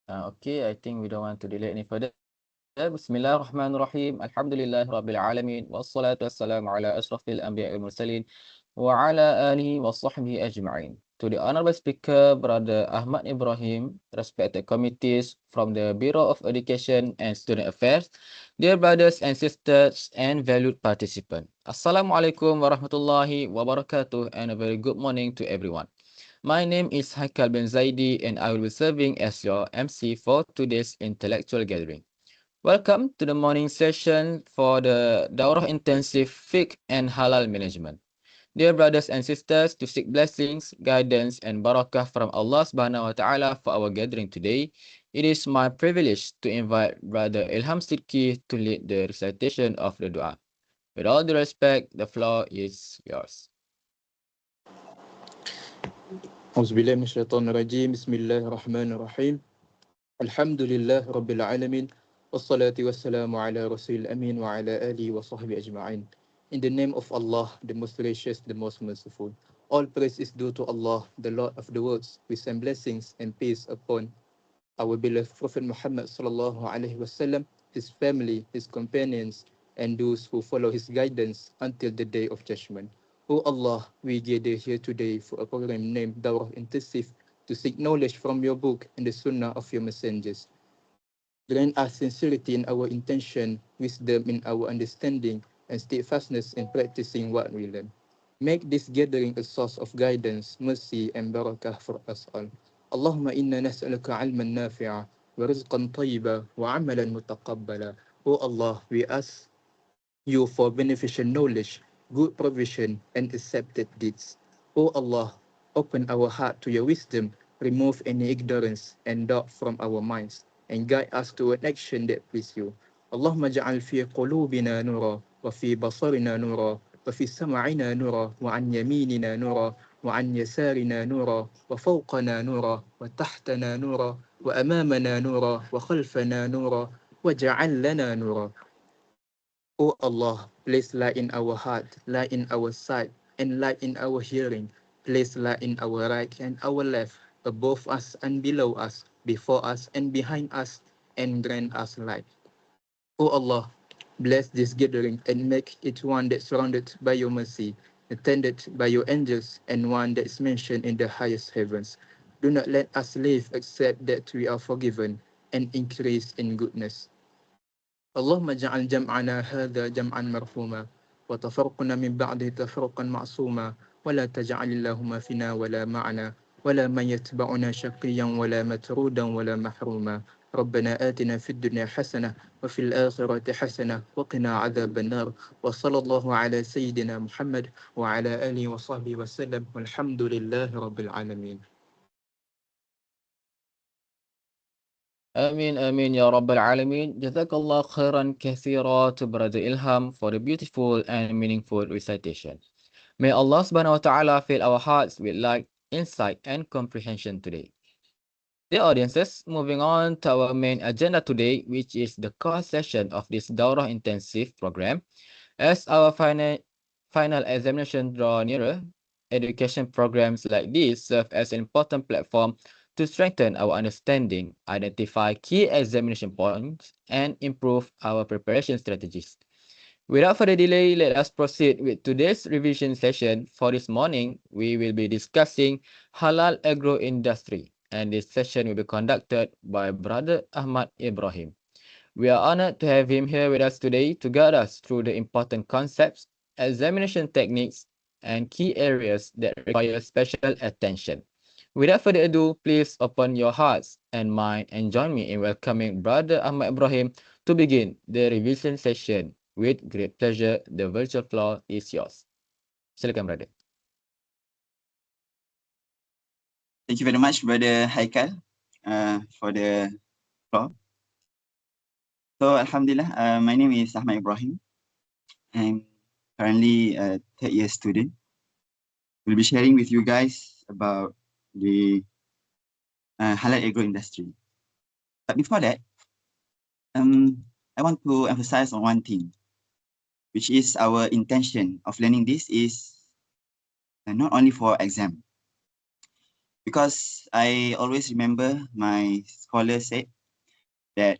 Okay, I think we don't want to delay any further. Bismillahirrahmanirrahim. Alhamdulillah Rabbil Alamin. Wassalatu wassalamu ala asrafil anbiya wal mursalin wa ala alihi wa sahbihi ajma'in. To the honorable speaker, Brother Ahmad Ibrahim, respected committees from the Bureau of Education and Student Affairs, dear brothers and sisters and valued participants. Assalamualaikum warahmatullahi wabarakatuh and a very good morning to everyone. My name is Haikal Ben Zaidi and I will be serving as your MC for today's intellectual gathering. Welcome to the morning session for the Daurah Intensive Fiqh and Halal Management. Dear brothers and sisters, to seek blessings, guidance, and barakah from Allah Subhanahu wa Taala for our gathering today, it is my privilege to invite Brother Ilham Sidki to lead the recitation of the dua. With all due respect, the floor is yours. أعوذ بالله من الشيطان الرجيم بسم الله الرحمن الرحيم الحمد لله رب العالمين والصلاة والسلام على رسول الأمين وعلى آله وصحبه أجمعين. In the name of Allah, the most gracious, the most merciful. All praise is due to Allah, the Lord of the worlds. We send blessings and peace upon our beloved Prophet Muhammad sallallahu alaihi wasallam, his family, his companions, and those who follow his guidance until the day of judgment. O Allah, we gather here today for a program named Dawah Intensive to seek knowledge from your book and the sunnah of your messengers. Grant us sincerity in our intention, wisdom in our understanding, and steadfastness in practicing what we learn. Make this gathering a source of guidance, mercy, and barakah for us all. Allahumma inna nas'aluka ilman nafi'a wa rizqan tayyiba wa amalan mutaqabbala. O Allah, we ask you for beneficial knowledge, good provision, and accepted deeds. O Allah, open our heart to your wisdom, remove any ignorance and doubt from our minds, and guide us to an action that please you. Allahumma ja'al fi qulubina nura, wa fi basarina nura, wa fi sam'ina nura, wa an yaminina nura, wa an yasarina nura, wa fawqana nura, wa tahtana nura, wa amamana nura, wa khalfana nura, وجعل لنا نورا. O Allah, place light in our heart, light in our sight, and light in our hearing. Place light in our right and our left, above us and below us, before us and behind us, and grant us light. O Allah, bless this gathering and make it one that's surrounded by your mercy, attended by your angels, and one that is mentioned in the highest heavens. Do not let us live except that we are forgiven and increase in goodness. اللهم اجعل جمعنا هذا جمعا مرحوما وتفرقنا من بعده تفرقا معصوما ولا تجعل اللهم فينا ولا معنا ولا من يتبعنا شقيا ولا مترودا ولا محروما. ربنا آتنا في الدنيا حسنة وفي الآخرة حسنة وقنا عذاب النار. وصلى الله على سيدنا محمد وعلى آله وصحبه وسلم والحمد لله رب العالمين. Amin, amin, ya Rabbal Alameen. Jazakallah khairan kathira to Brother Ilham for the beautiful and meaningful recitation. May Allah subhanahu wa ta'ala fill our hearts with light, insight, and comprehension today. Dear audiences, moving on to our main agenda today, which is the core session of this Daurah Intensive program. As our final examination draw nearer, education programs like this serve as an important platform to strengthen our understanding, identify key examination points, and improve our preparation strategies. Without further delay, let us proceed with today's revision session. For this morning, we will be discussing halal agro industry, and this session will be conducted by Brother Ahmad Ibrahim. We are honored to have him here with us today to guide us through the important concepts, examination techniques, and key areas that require special attention. Without further ado, please open your hearts and mind and join me in welcoming Brother Ahmad Ibrahim to begin the revision session. With great pleasure, the virtual floor is yours. Silakan, Brother. Thank you very much, Brother Haikal, for the floor. So, Alhamdulillah, my name is Ahmad Ibrahim. I'm currently a third-year student. We'll be sharing with you guys about the halal agro industry. But before that, I want to emphasize on one thing, which is our intention of learning this is not only for exam. Because I always remember my scholar said that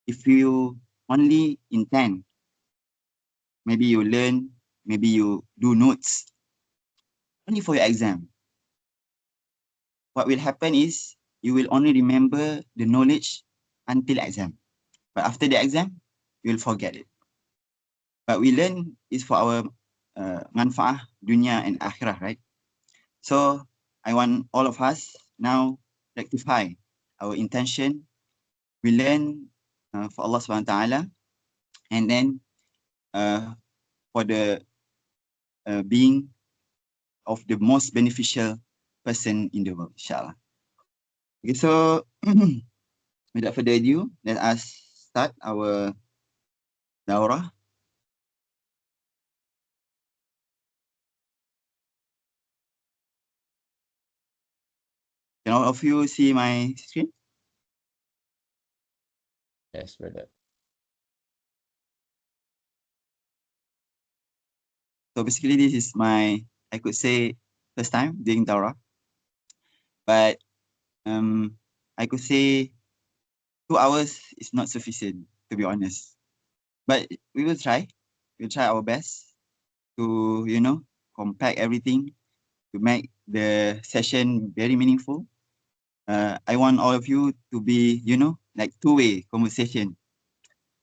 if you only intend, maybe you learn, maybe you do notes only for your exam, what will happen is you will only remember the knowledge until exam. But after the exam, you will forget it. But we learn is for our manfaah, dunya and akhirah, right? So I want all of us now rectify our intention. We learn for Allah subhanahu wa ta'ala, and then for the being of the most beneficial person in the world, inshallah. Okay, so without further ado, let us start our daurah. Can all of you see my screen? Yes, brother. So basically, this is my, I could say, first time doing daurah. But I could say 2 hours is not sufficient, to be honest. But we will try. We'll try our best to, you know, compact everything to make the session very meaningful. I want all of you to be, you know, like two-way conversation.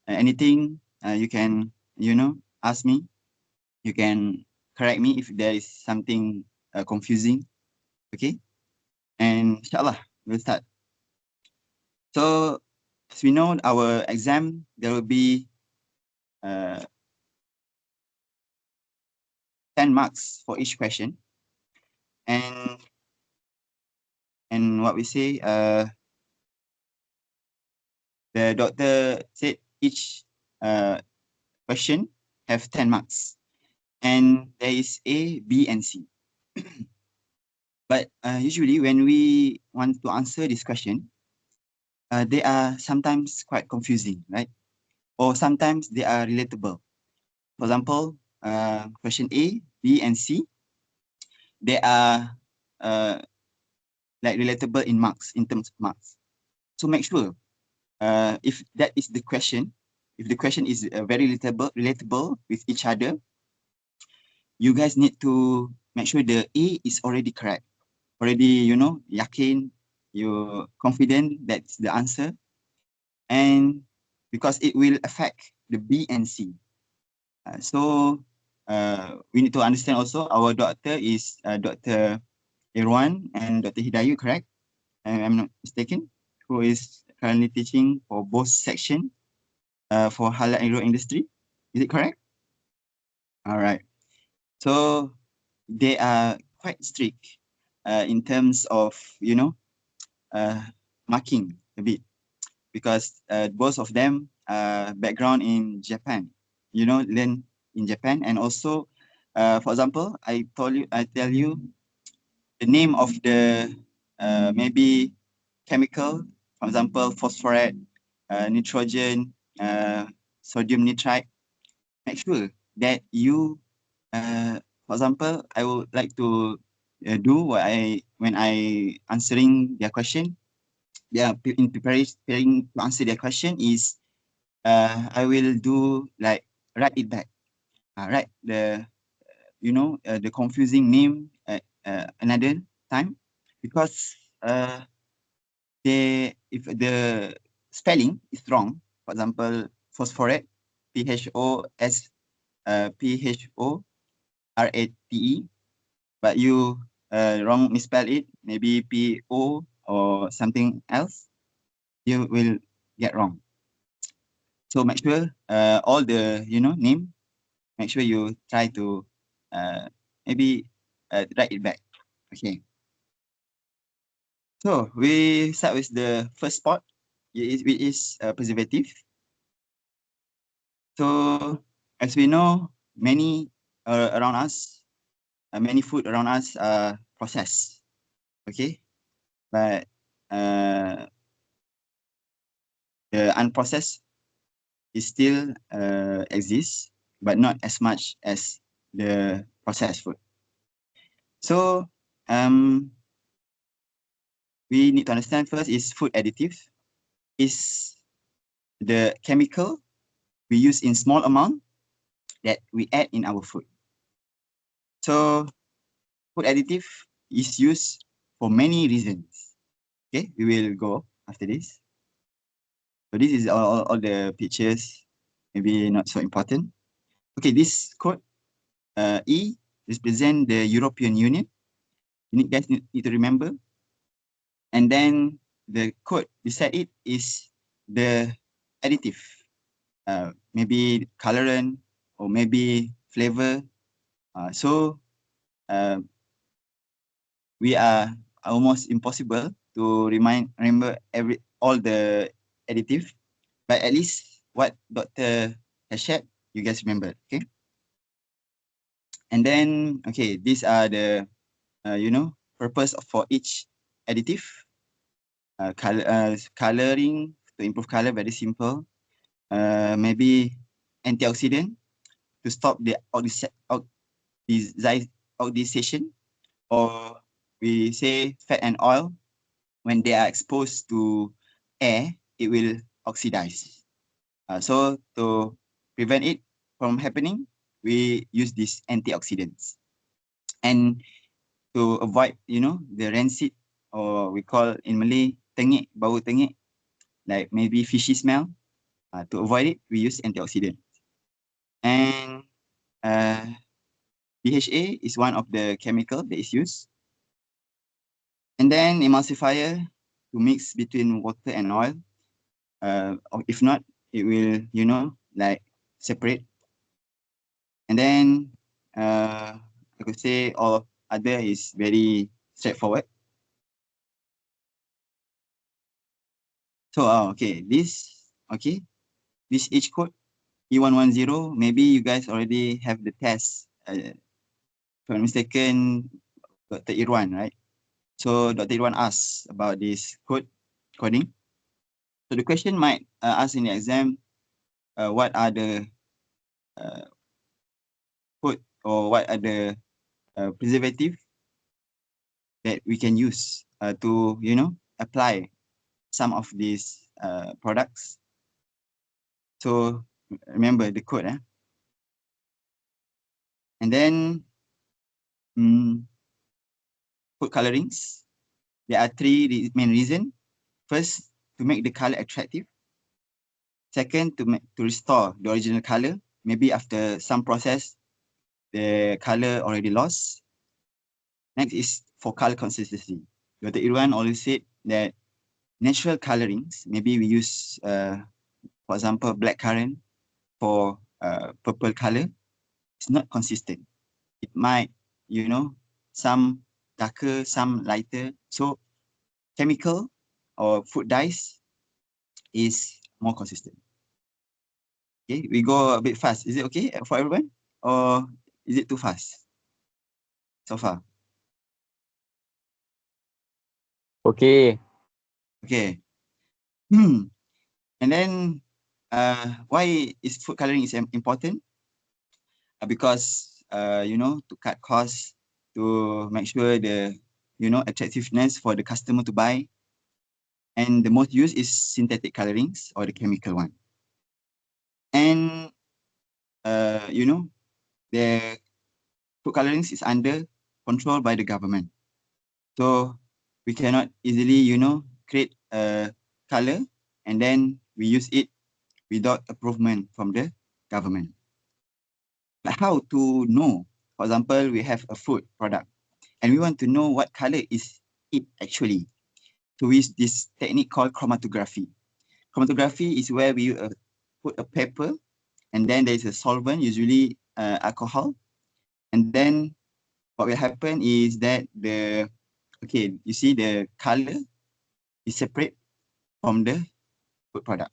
Anything you can, you know, ask me. You can correct me if there is something confusing. Okay? And inshallah, we'll start. So, as we know, our exam, there will be 10 marks for each question. And what we say, the doctor said each question have 10 marks. And there is A, B, and C. But usually when we want to answer this question, they are sometimes quite confusing, right? Or sometimes they are relatable. For example, question A, B, and C, they are like relatable in marks, in terms of marks. So make sure if that is the question, if the question is very relatable with each other, you guys need to make sure the A is already correct. Already, you know, yakin, you're confident that's the answer. And because it will affect the B and C. So we need to understand also our doctor is Dr. Irwan and Dr. Hidayu, correct? I'm not mistaken, who is currently teaching for both section for halal agro industry. Is it correct? All right. So they are quite strict in terms of, you know, marking a bit, because both of them background in Japan, you know, learn in Japan. And also, for example, I tell you the name of the maybe chemical, for example, phosphorate, nitrogen, sodium nitrite. Make sure that you, for example, I would like to do what when I answering their question, in preparing to answer their question is, I will do like write it back, write the, you know, the confusing name another time, because if the spelling is wrong, for example, phosphorate, PHOSPHORATE, but you wrong misspell it, maybe PO or something else, you will get wrong. So make sure all the, you know, name, make sure you try to maybe write it back. Okay. So we start with the first spot, which is preservative. So as we know, many around us, many food around us are processed. Okay, but the unprocessed is still exists, but not as much as the processed food. So we need to understand first is food additive is the chemical we use in small amount that we add in our food. So food additive is used for many reasons. Okay, we will go after this. So this is all the pictures, maybe not so important. Okay, this code E represent the European Union. You guys need to remember. And then the code beside it is the additive, maybe colorant or maybe flavor. So we are almost impossible to remember all the additive, but at least what Dr. has shared, you guys remember, okay? And then, okay, these are the, purpose for each additive. Coloring to improve color, very simple. Maybe antioxidant to stop the oxidation, or we say fat and oil, when they are exposed to air, it will oxidize. So to prevent it from happening, we use these antioxidants. And to avoid, the rancid, or we call in Malay, tengik, bau tengik, like maybe fishy smell. To avoid it, we use antioxidant. And BHA is one of the chemical that is used. And then emulsifier to mix between water and oil. Or if not, it will, like separate. And then I could say all other is very straightforward. So okay, this each code E110, maybe you guys already have the test. If I'm mistaken, Dr. Irwan, right? So Dr. Irwan asked about this coding. So the question might ask in the exam, what are the code, or what are the preservative that we can use to, apply some of these products. So remember the code. And then food colorings. There are three main reasons. First, to make the color attractive. Second, to restore the original color. Maybe after some process, the color already lost. Next is for color consistency. Dr. Irwan always said that natural colorings, maybe we use, for example, blackcurrant for purple color, it's not consistent. It might, some darker, some lighter. So chemical or food dyes is more consistent. Okay, we go a bit fast. Is it okay for everyone, or is it too fast so far? Okay. Okay. And then why is food coloring is important? Because to cut costs, to make sure the attractiveness for the customer to buy. And the most used is synthetic colorings, or the chemical one. And the food colorings is under control by the government. So we cannot easily, create a color and then we use it without approval from the government. But how to know? For example, we have a food product and we want to know what color is it actually. So we use this technique called chromatography. Chromatography is where we put a paper and then there is a solvent, usually alcohol. And then what will happen is that you see the color is separate from the food product.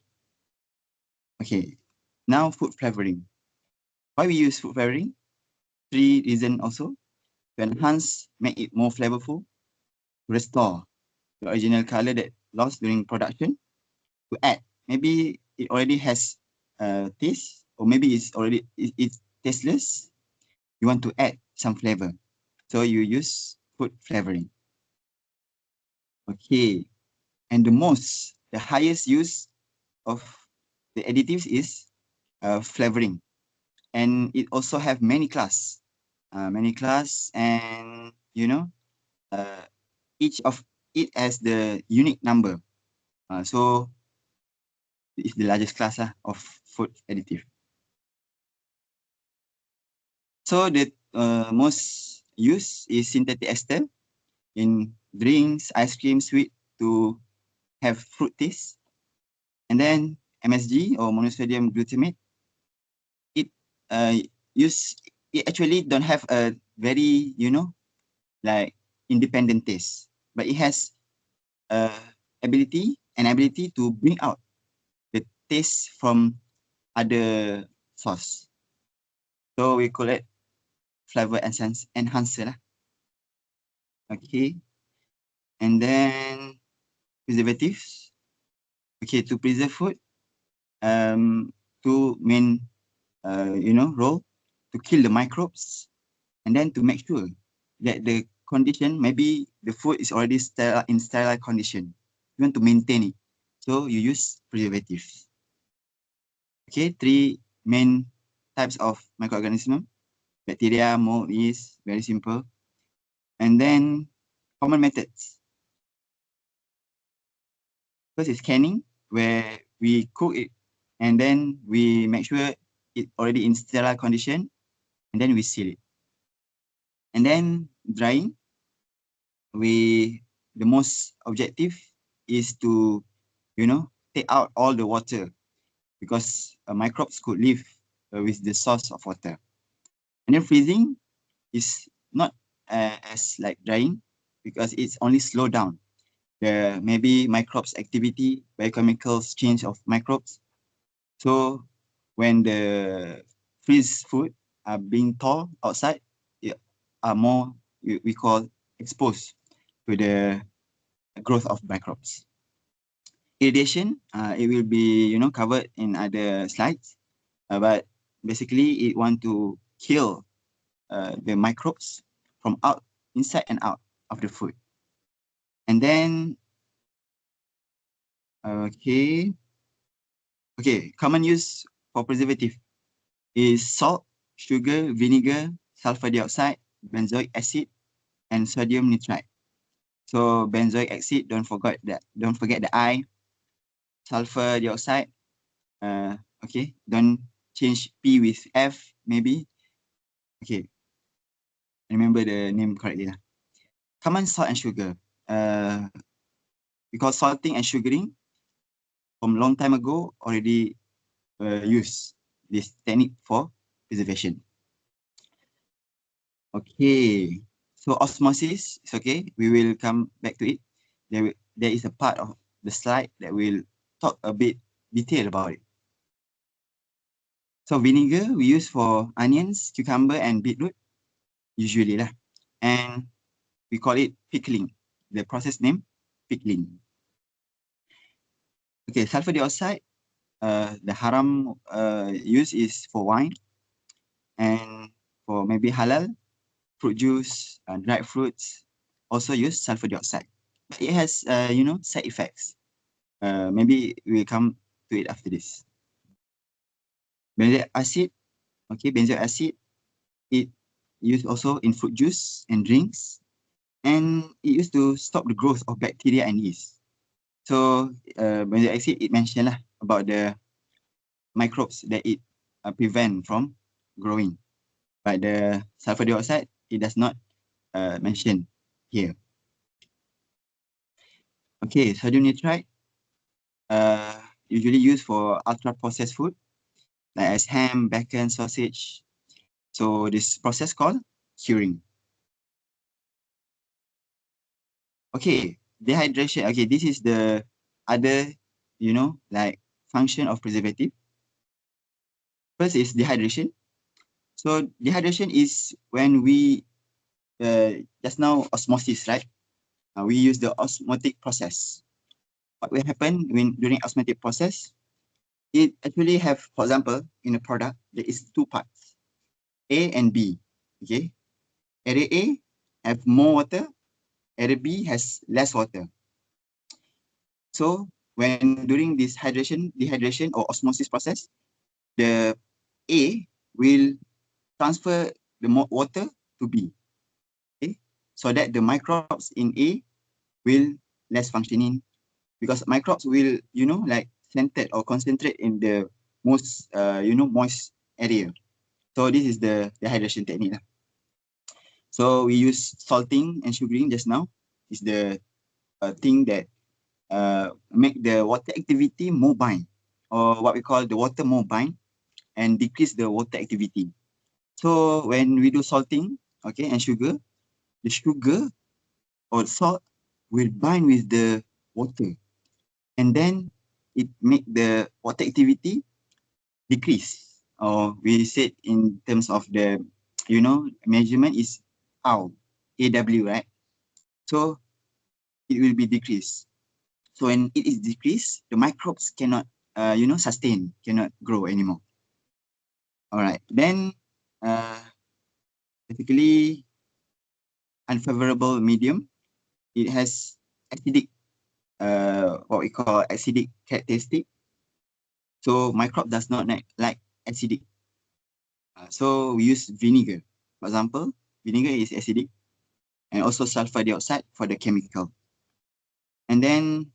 Okay, now food flavoring. Why we use food flavoring? Three reasons also. To enhance, make it more flavorful. Restore the original color that lost during production. To add, maybe it already has taste, or maybe it's tasteless. You want to add some flavor. So you use food flavoring. Okay, and the highest use of the additives is flavoring, and it also have many class, and each of it has the unique number. So it's the largest class of food additive. So the most used is synthetic ester in drinks, ice cream, sweet to have fruit taste. And then MSG or monosodium glutamate, it actually don't have a very like independent taste, but it has ability to bring out the taste from other sauce. So we call it flavor enhancer lah. Okay, and then preservatives. Okay, to preserve food, two main role: to kill the microbes, and then to make sure that the condition, maybe the food is already in sterile condition. You want to maintain it, so you use preservatives. Okay, three main types of microorganism: bacteria, mold, yeast, very simple. And then common methods. First is canning, where we cook it and then we make sure it already in sterile condition, and then we seal it. And then drying, the most objective is to take out all the water, because microbes could live with the source of water. And then freezing is not as like drying, because it's only slow down the maybe microbes activity, biochemicals change of microbes. So when the freeze food are being thawed outside, it are more we call exposed to the growth of microbes. Irradiation, it will be covered in other slides, but basically it want to kill the microbes from inside and out of the food. And then common use for preservative is salt, sugar, vinegar, sulfur dioxide, benzoic acid, and sodium nitrite. So benzoic acid, don't forget the I. Sulfur dioxide, don't change P with F, maybe. Okay, remember the name correctly lah. Common salt and sugar. Because salting and sugaring from long time ago already use this technique for preservation. Okay, so osmosis is okay. We will come back to it. There is a part of the slide that will talk a bit detail about it. So vinegar we use for onions, cucumber, and beetroot usually lah, and we call it pickling. The process name pickling. Okay, sulfur dioxide. The haram use is for wine and for maybe halal fruit juice, dried fruits also use sulfur dioxide. But it has side effects. Maybe we'll come to it after this. Benzoic acid, benzoic acid, it used also in fruit juice and drinks, and it used to stop the growth of bacteria and yeast. So benzoic acid, it mentioned about the microbes that it prevent from growing. But the sulfur dioxide, it does not mention here. Okay, sodium nitrite, usually used for ultra processed food, like as ham, bacon, sausage. So this process called curing. Okay, dehydration. Okay, this is the other, like function of preservative. First is dehydration. So dehydration is when we, just now osmosis, right? We use the osmotic process. What will happen during osmotic process? It actually have, for example, in a product, there is two parts, A and B. Okay, area A have more water, area B has less water. So when during this dehydration or osmosis process, the A will transfer the water to B, okay? So that the microbes in A will less functioning, because microbes will, like centered or concentrate in the most, moist area. So this is the dehydration technique. So we use salting and sugaring just now. Is the thing that make the water activity mobile, or what we call the water mobile, and decrease the water activity. So when we do salting, okay, and sugar, the sugar or salt will bind with the water, and then it make the water activity decrease. Or we said in terms of the, measurement is AW, right? So it will be decreased. So when it is decreased, the microbes cannot, sustain, cannot grow anymore. All right, then basically unfavorable medium, it has acidic, what we call acidic characteristic. So microbe does not like acidic. So we use vinegar. For example, vinegar is acidic, and also sulfur dioxide for the chemical. And then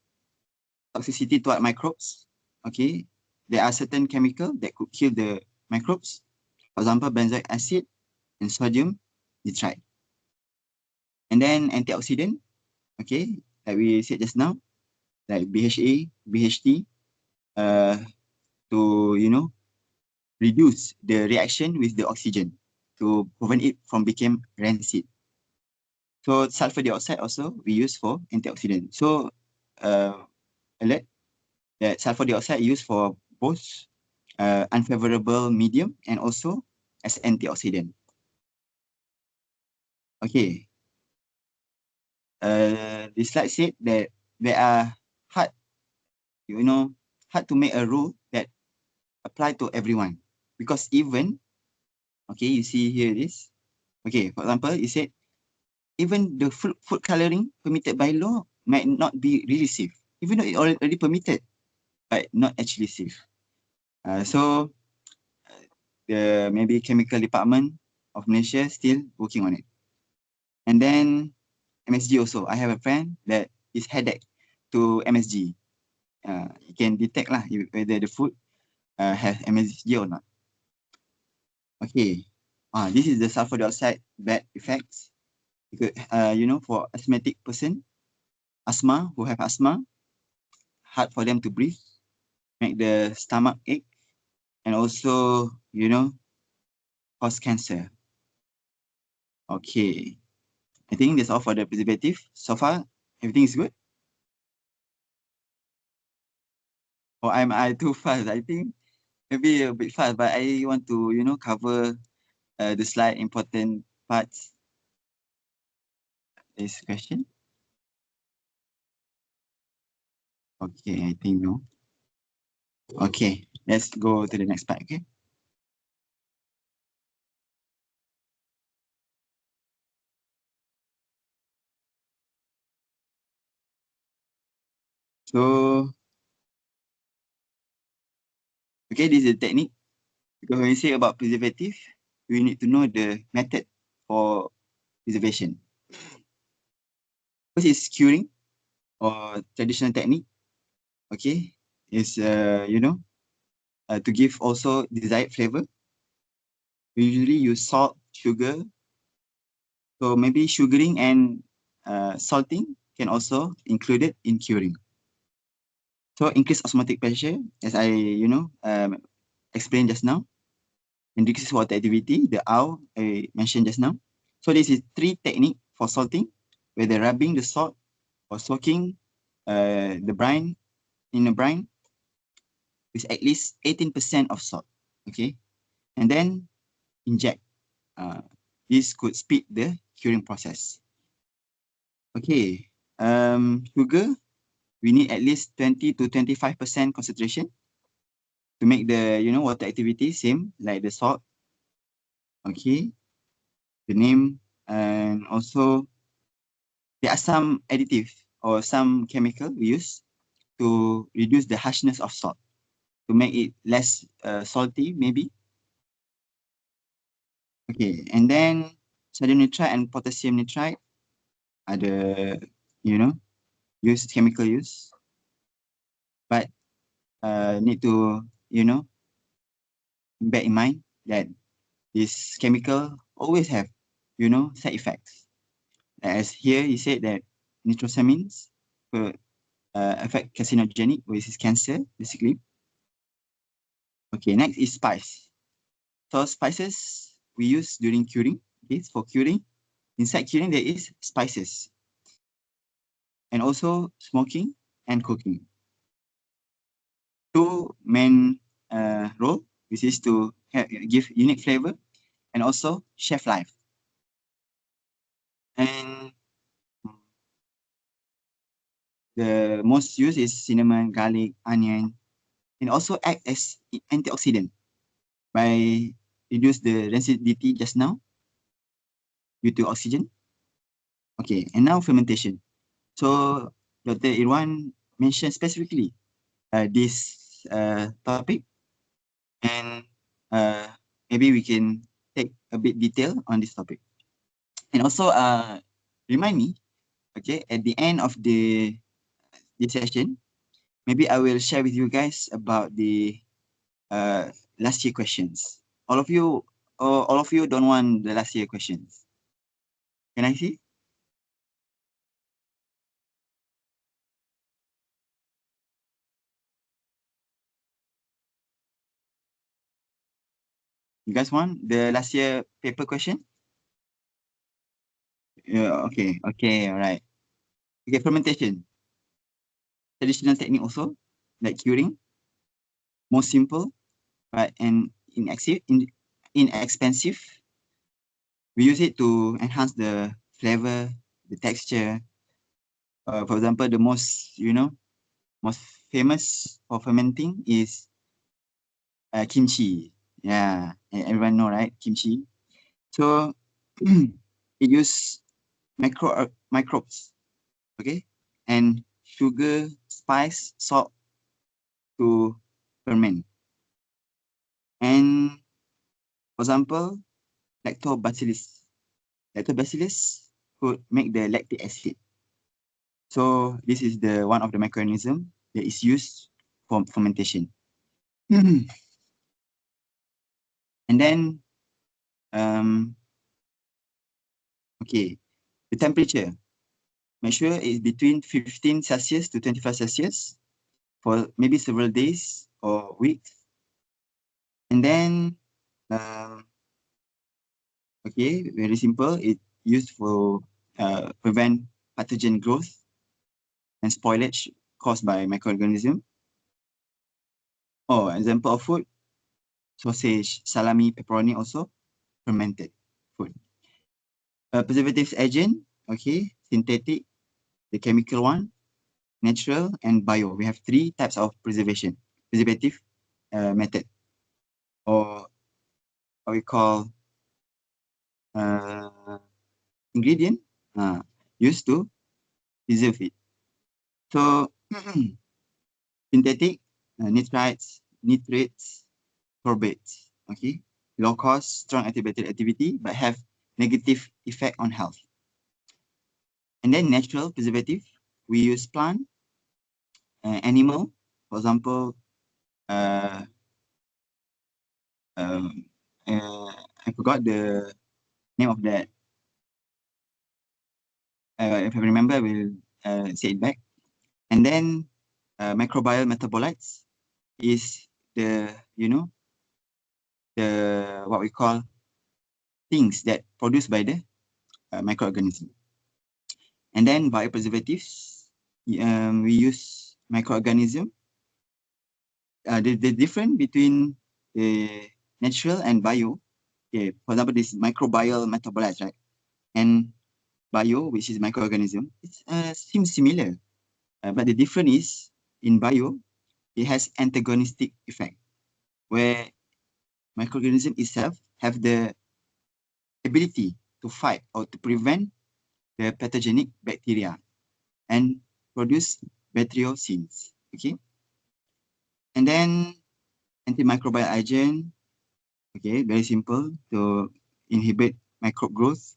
toxicity toward microbes. Okay, there are certain chemicals that could kill the microbes. For example, benzoic acid and sodium nitrite. And then antioxidant, okay, like we said just now, like BHA, BHT, to, reduce the reaction with the oxygen to prevent it from become rancid. So sulfur dioxide also we use for antioxidant. So alert that sulfur dioxide used for both unfavorable medium and also as antioxidant. Okay. This slide said that there are hard to make a rule that apply to everyone, because even, okay, you see here this. Okay, for example, it said even the food coloring permitted by law might not be really safe, even though it already permitted, but not actually safe. So the maybe chemical department of Malaysia still working on it. And then MSG also. I have a friend that is headache to MSG. You can detect lah whether the food has MSG or not. Okay. This is the sulfur dioxide bad effects. Because, for asthmatic person, who have asthma, hard for them to breathe, make the stomach ache, and also, cause cancer. Okay. I think that's all for the preservative. So far, everything is good. Or am I too fast? I think maybe a bit fast, but I want to, cover the slide important parts. This question. Okay, I think no. Okay, let's go to the next part, okay? So, okay, this is the technique. Because when we say about preservative, we need to know the method for preservation. First is curing, or traditional technique. Okay, is to give also desired flavor. We usually use salt, sugar. So maybe sugaring and salting can also included in curing. So increase osmotic pressure, as I explained just now, and decrease water activity, the AW I mentioned just now. So this is 3 technique for salting, whether rubbing the salt or soaking the brine in a brine with at least 18% of salt. Okay, and then inject. This could speed the curing process. Okay, sugar, we need at least 20 to 25% concentration to make the water activity same like the salt. Okay, the name And also there are some additives or some chemical we use to reduce the harshness of salt, to make it less salty maybe. Okay, and then sodium nitrite and potassium nitrite are the, chemical use. But need to, bear in mind that this chemical always have, side effects. As here he said that nitrosamines could affect carcinogenic, which is cancer, basically. Okay, next is spice. So spices we use during curing. Okay, for curing, inside curing there is spices, and also smoking and cooking. Two main role, which is to give unique flavor and also shelf life. And the most used is cinnamon, garlic, onion, and also act as antioxidant by reduce the rancidity just now due to oxygen. Okay, and now fermentation. So Dr. Irwan mentioned specifically this topic, and maybe we can take a bit detail on this topic. And also remind me, okay, at the end of this session, maybe I will share with you guys about the last year questions. All of you don't want the last year questions. Can I see? You guys want the last year paper question? Yeah, okay, all right. Okay, fermentation. Traditional technique also, like curing. Most simple, but inexpensive. We use it to enhance the flavor, the texture. For example, the most famous for fermenting is kimchi. Yeah, everyone know, right? Kimchi. So it use microbes, okay, and sugar, spice, salt to ferment. And for example, lactobacillus. Lactobacillus could make the lactic acid. So this is the one of the microorganism that is used for fermentation. And then, okay, the temperature. Make sure it's between 15 Celsius to 25 Celsius for maybe several days or weeks. And then, okay, very simple. It's used for prevent pathogen growth and spoilage caused by microorganism. Oh, example of food, sausage, salami, pepperoni also fermented food. Preservatives agent, okay, synthetic, the chemical one, natural, and bio. We have three types of preservative method, or what we call ingredient used to preserve it. So synthetic, nitrates, sorbates, okay, low cost, strong antibacterial activity, but have negative effect on health. And then natural preservative, we use plant, animal, for example, I forgot the name of that. If I remember, I will say it back. And then microbial metabolites is the, the what we call things that produced by the microorganism. And then biopreservatives, we use microorganism. The difference between the natural and bio, okay, for example, this microbial metabolites, right? And bio, which is microorganism, it seems similar. But the difference is, in bio, it has antagonistic effect, where microorganism itself have the ability to fight or to prevent the pathogenic bacteria and produce bacteriocins. Okay. And then antimicrobial agent, okay, very simple, to inhibit microbe growth.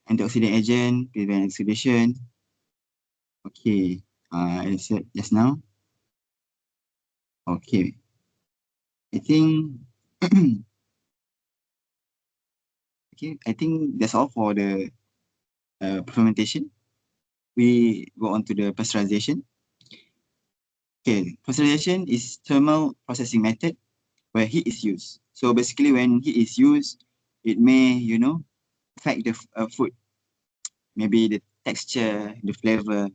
Antioxidant agent, prevent oxidation. Okay, I said just now. Okay, I think okay, I think that's all for the fermentation. We go on to the pasteurization. Okay, pasteurization is thermal processing method where heat is used. So basically, when heat is used, it may, you know, affect the food, maybe the texture, the flavor.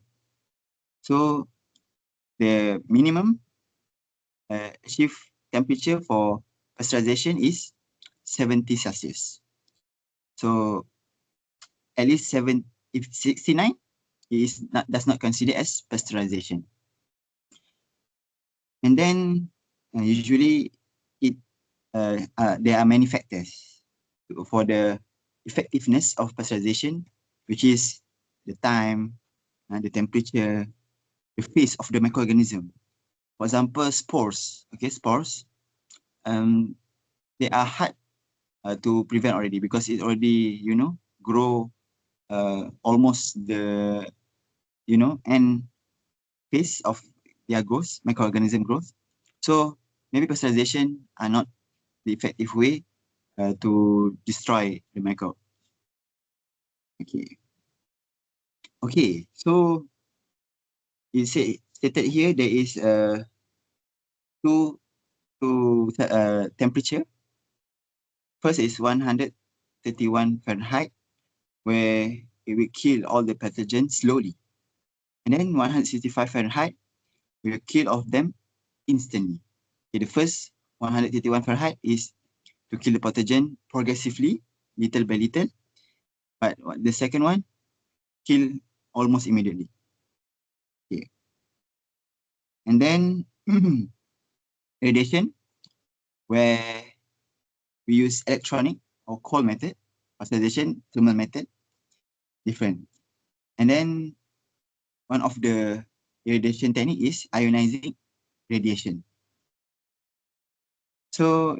So the minimum achieved temperature for pasteurization is 70 Celsius. So at least 69 does not consider as pasteurization. And then usually there are many factors for the effectiveness of pasteurization, which is the time, the temperature, the phase of the microorganism. For example, spores. Okay, spores. They are hard to prevent already because it already, you know, grow almost the, you know, end phase of their growth, microorganism growth. So maybe pasteurization are not the effective way to destroy the microbe. Okay. Okay, so it stated here there is two temperature. First is 131 Fahrenheit, where it will kill all the pathogens slowly. And then 165 Fahrenheit will kill all of them instantly. Okay, the first 131 Fahrenheit is to kill the pathogen progressively, little by little. But the second one, kill almost immediately. Okay. And then radiation, where we use electronic or cold method, pasteurization, thermal method, different. And then one of the irradiation technique is ionizing radiation. So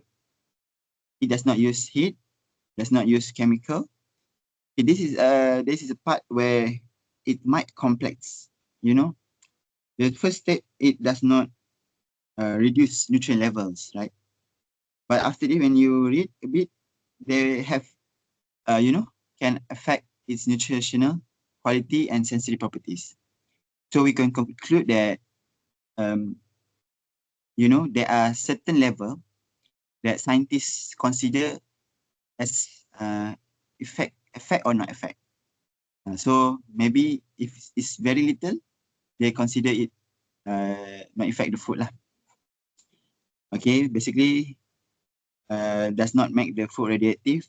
it does not use heat, does not use chemical. Okay, this is a part where it might complex, you know. The first step, it does not reduce nutrient levels, right? But after this, when you read a bit, they have, you know, can affect its nutritional quality and sensory properties. So we can conclude that, you know, there are certain level that scientists consider as effect or not effect. So maybe if it's very little, they consider it not affect the food lah. Okay, basically does not make the food radioactive.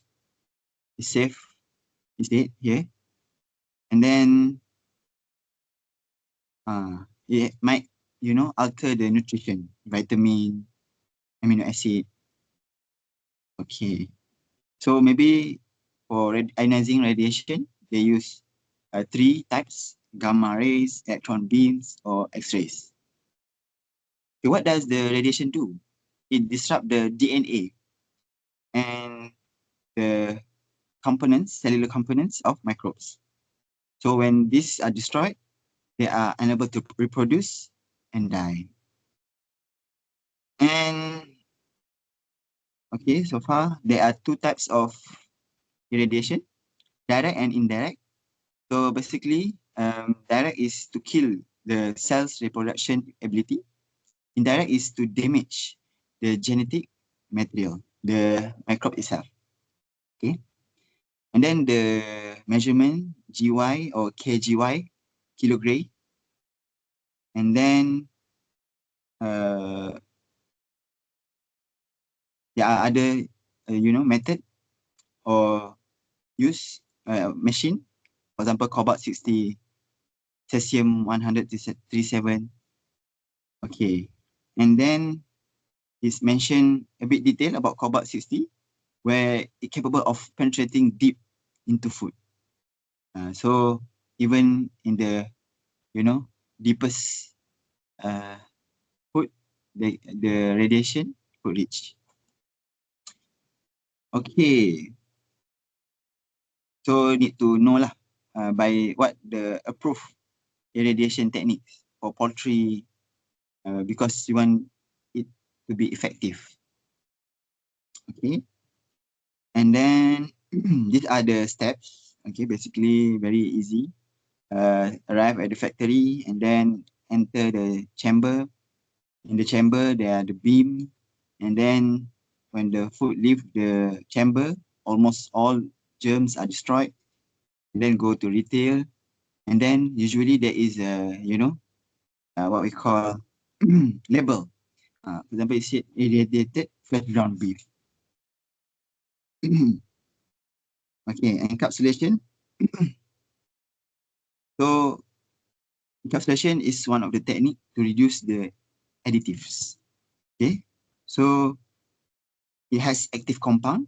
It's safe, is it here? And then it might, you know, alter the nutrition, vitamin, amino acid. Okay, so maybe for ionizing radiation, they use 3 types: gamma rays, electron beams, or X-rays. Okay, what does the radiation do? It disrupts the DNA and the components, cellular components of microbes. So when these are destroyed, they are unable to reproduce and die. And okay, so far there are 2 types of irradiation, direct and indirect. So basically, direct is to kill the cell's reproduction ability. Indirect is to damage the genetic material, the microbe itself. Okay. And then the measurement, GY or KGY, kilogray. And then there are other, you know, method or use machine. For example, cobalt 60, cesium 137. Okay. And then it's mentioned a bit detail about cobalt 60, where it's capable of penetrating deep into food. So even in the, deepest food, the radiation could reach. Okay, so need to know lah by what the approved irradiation techniques for poultry, because you want it to be effective. Okay, and then these are the steps. Okay, basically very easy. Arrive at the factory and then enter the chamber. In the chamber, there are the beam, and then when the food leave the chamber, almost all germs are destroyed. And then go to retail, and then usually there is a, what we call label. For example, it said irradiated fresh ground beef. Okay, encapsulation. So encapsulation is one of the technique to reduce the additives. Okay, so it has active compound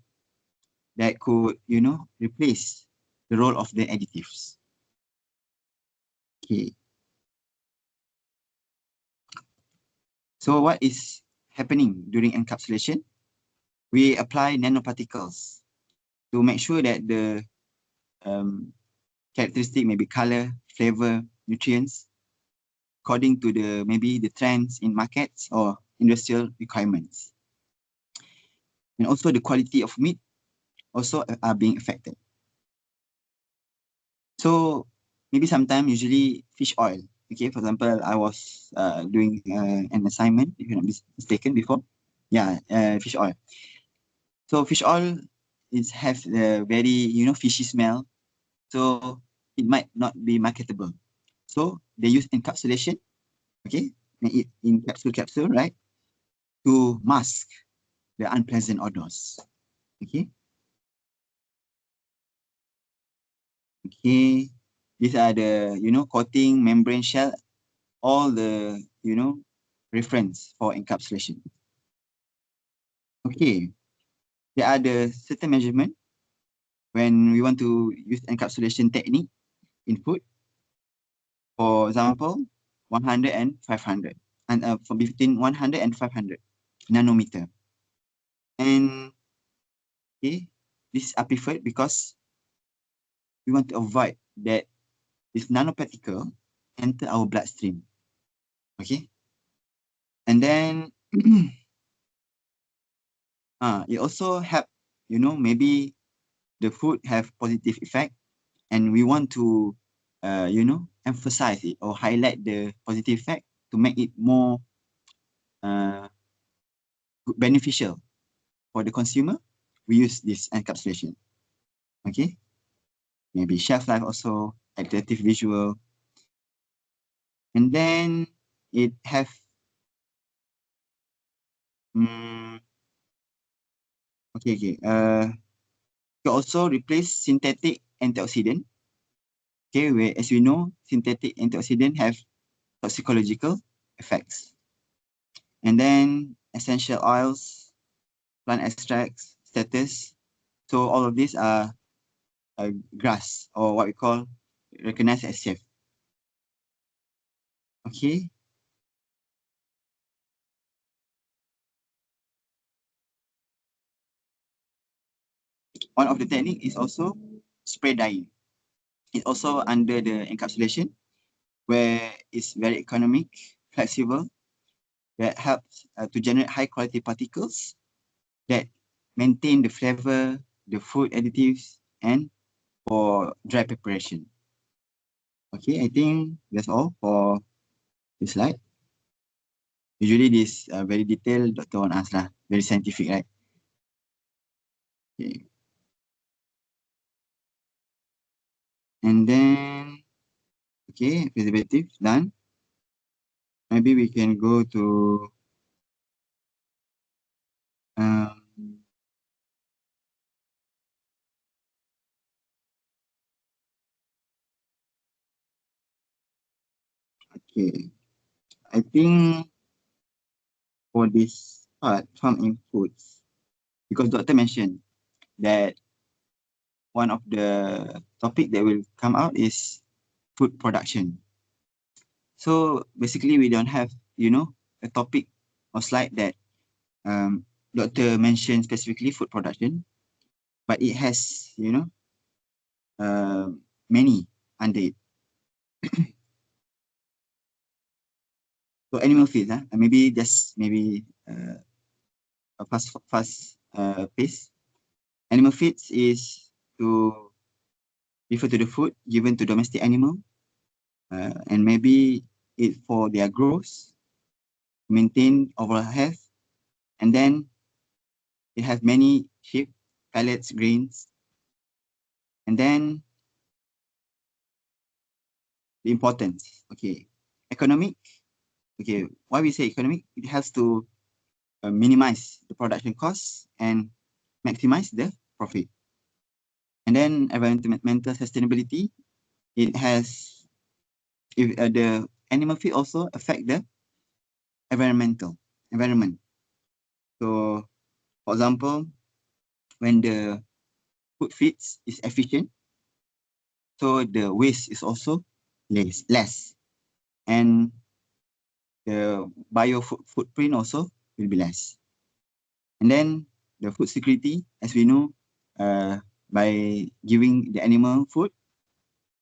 that could, replace the role of the additives. Okay. So what is happening during encapsulation? We apply nanoparticles to make sure that the characteristic, maybe color, flavor, nutrients, according to maybe the trends in markets or industrial requirements. And also the quality of meat also are being affected. So maybe sometimes, usually fish oil. Okay, for example, I was doing an assignment, if you're not mistaken, before. Yeah, fish oil. So fish oil have a very, fishy smell. So it might not be marketable. So they use encapsulation, okay, in capsule, right, to mask the unpleasant odors. Okay. Okay. These are the, coating, membrane shell, all the, reference for encapsulation. Okay. There are the certain measurement when we want to use encapsulation technique in food. For example, 100 and 500, and for between 100 and 500 nanometer. And okay, these are preferred because we want to avoid that this nanoparticle enter our bloodstream. Okay, and then it also help, maybe the food have positive effect, and we want to emphasize it or highlight the positive effect to make it more beneficial for the consumer. We use this encapsulation. Okay, maybe shelf life also, attractive visual, and then it have okay. You also replace synthetic antioxidant. Okay, where as we know, synthetic antioxidant have toxicological effects. And then essential oils, plant extracts, status. So all of these are GRAS, or what we call recognized as safe. Okay. One of the technique is also spray dyeing. It's also under the encapsulation, where it's very economic, flexible, that helps to generate high quality particles that maintain the flavor, the food additives, and for dry preparation. Okay, I think that's all for this slide. Usually this very detailed, Dr. Wan asked lah, very scientific, right? Okay. And then, okay, preservative done. Maybe we can go to okay. I think for this part, farm inputs, because doctor mentioned that one of the topic that will come out is food production. So basically we don't have, you know, a topic or slide that doctor mentioned specifically food production, but it has, you know, many under it. So animal feed, maybe just a fast pace. Animal feeds is to refer to the food given to domestic animal, and maybe it for their growth, maintain overall health, and then it has many sheep, pellets, grains, and then the importance. Okay, economic. Okay, why we say economic? It has to minimize the production costs and maximize the profit. And then environmental sustainability. It has, if the animal feed also affect the environment. So, for example, when the food feeds is efficient, so the waste is also less, and the bio footprint also will be less. And then the food security, as we know, by giving the animal food,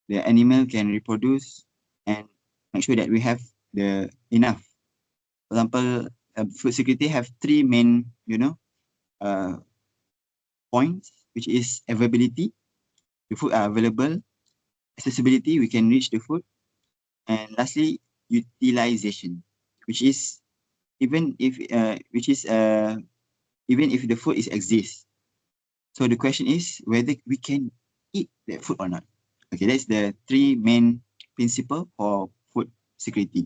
the animal can reproduce and make sure that we have the enough. For example, food security have three main, you know, points, which is availability, the food are available, accessibility, we can reach the food, and lastly, utilization, which is even if even if the food is exists. So the question is whether we can eat that food or not. Okay, that's the three main principle for food security.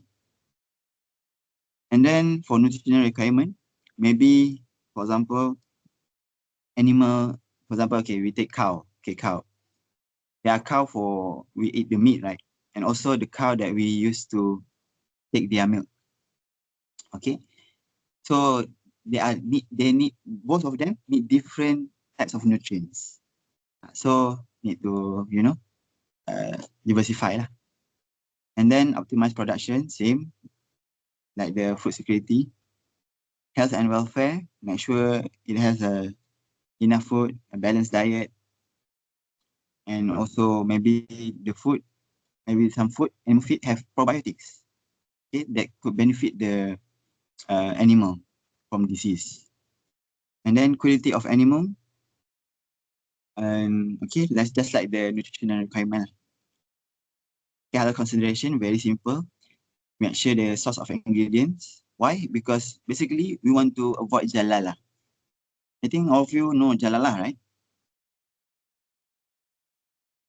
And then for nutritional requirement, maybe, for example, animal, for example, okay, we take cow. Okay, cow. There are cow for, we eat the meat, right? And also the cow that we use to take their milk. Okay. So they need, both of them need different types of nutrients. So need to, you know, diversify lah. And then optimize production, same, like the food security, health and welfare, make sure it has enough food, a balanced diet, and also maybe the food, maybe some food and feed have probiotics, okay, that could benefit the animal from disease. And then quality of animal, okay, that's just like the nutritional requirement. Okay, other consideration, very simple. Make sure the source of ingredients. Why? Because basically we want to avoid jalalah. I think all of you know jalalah, right?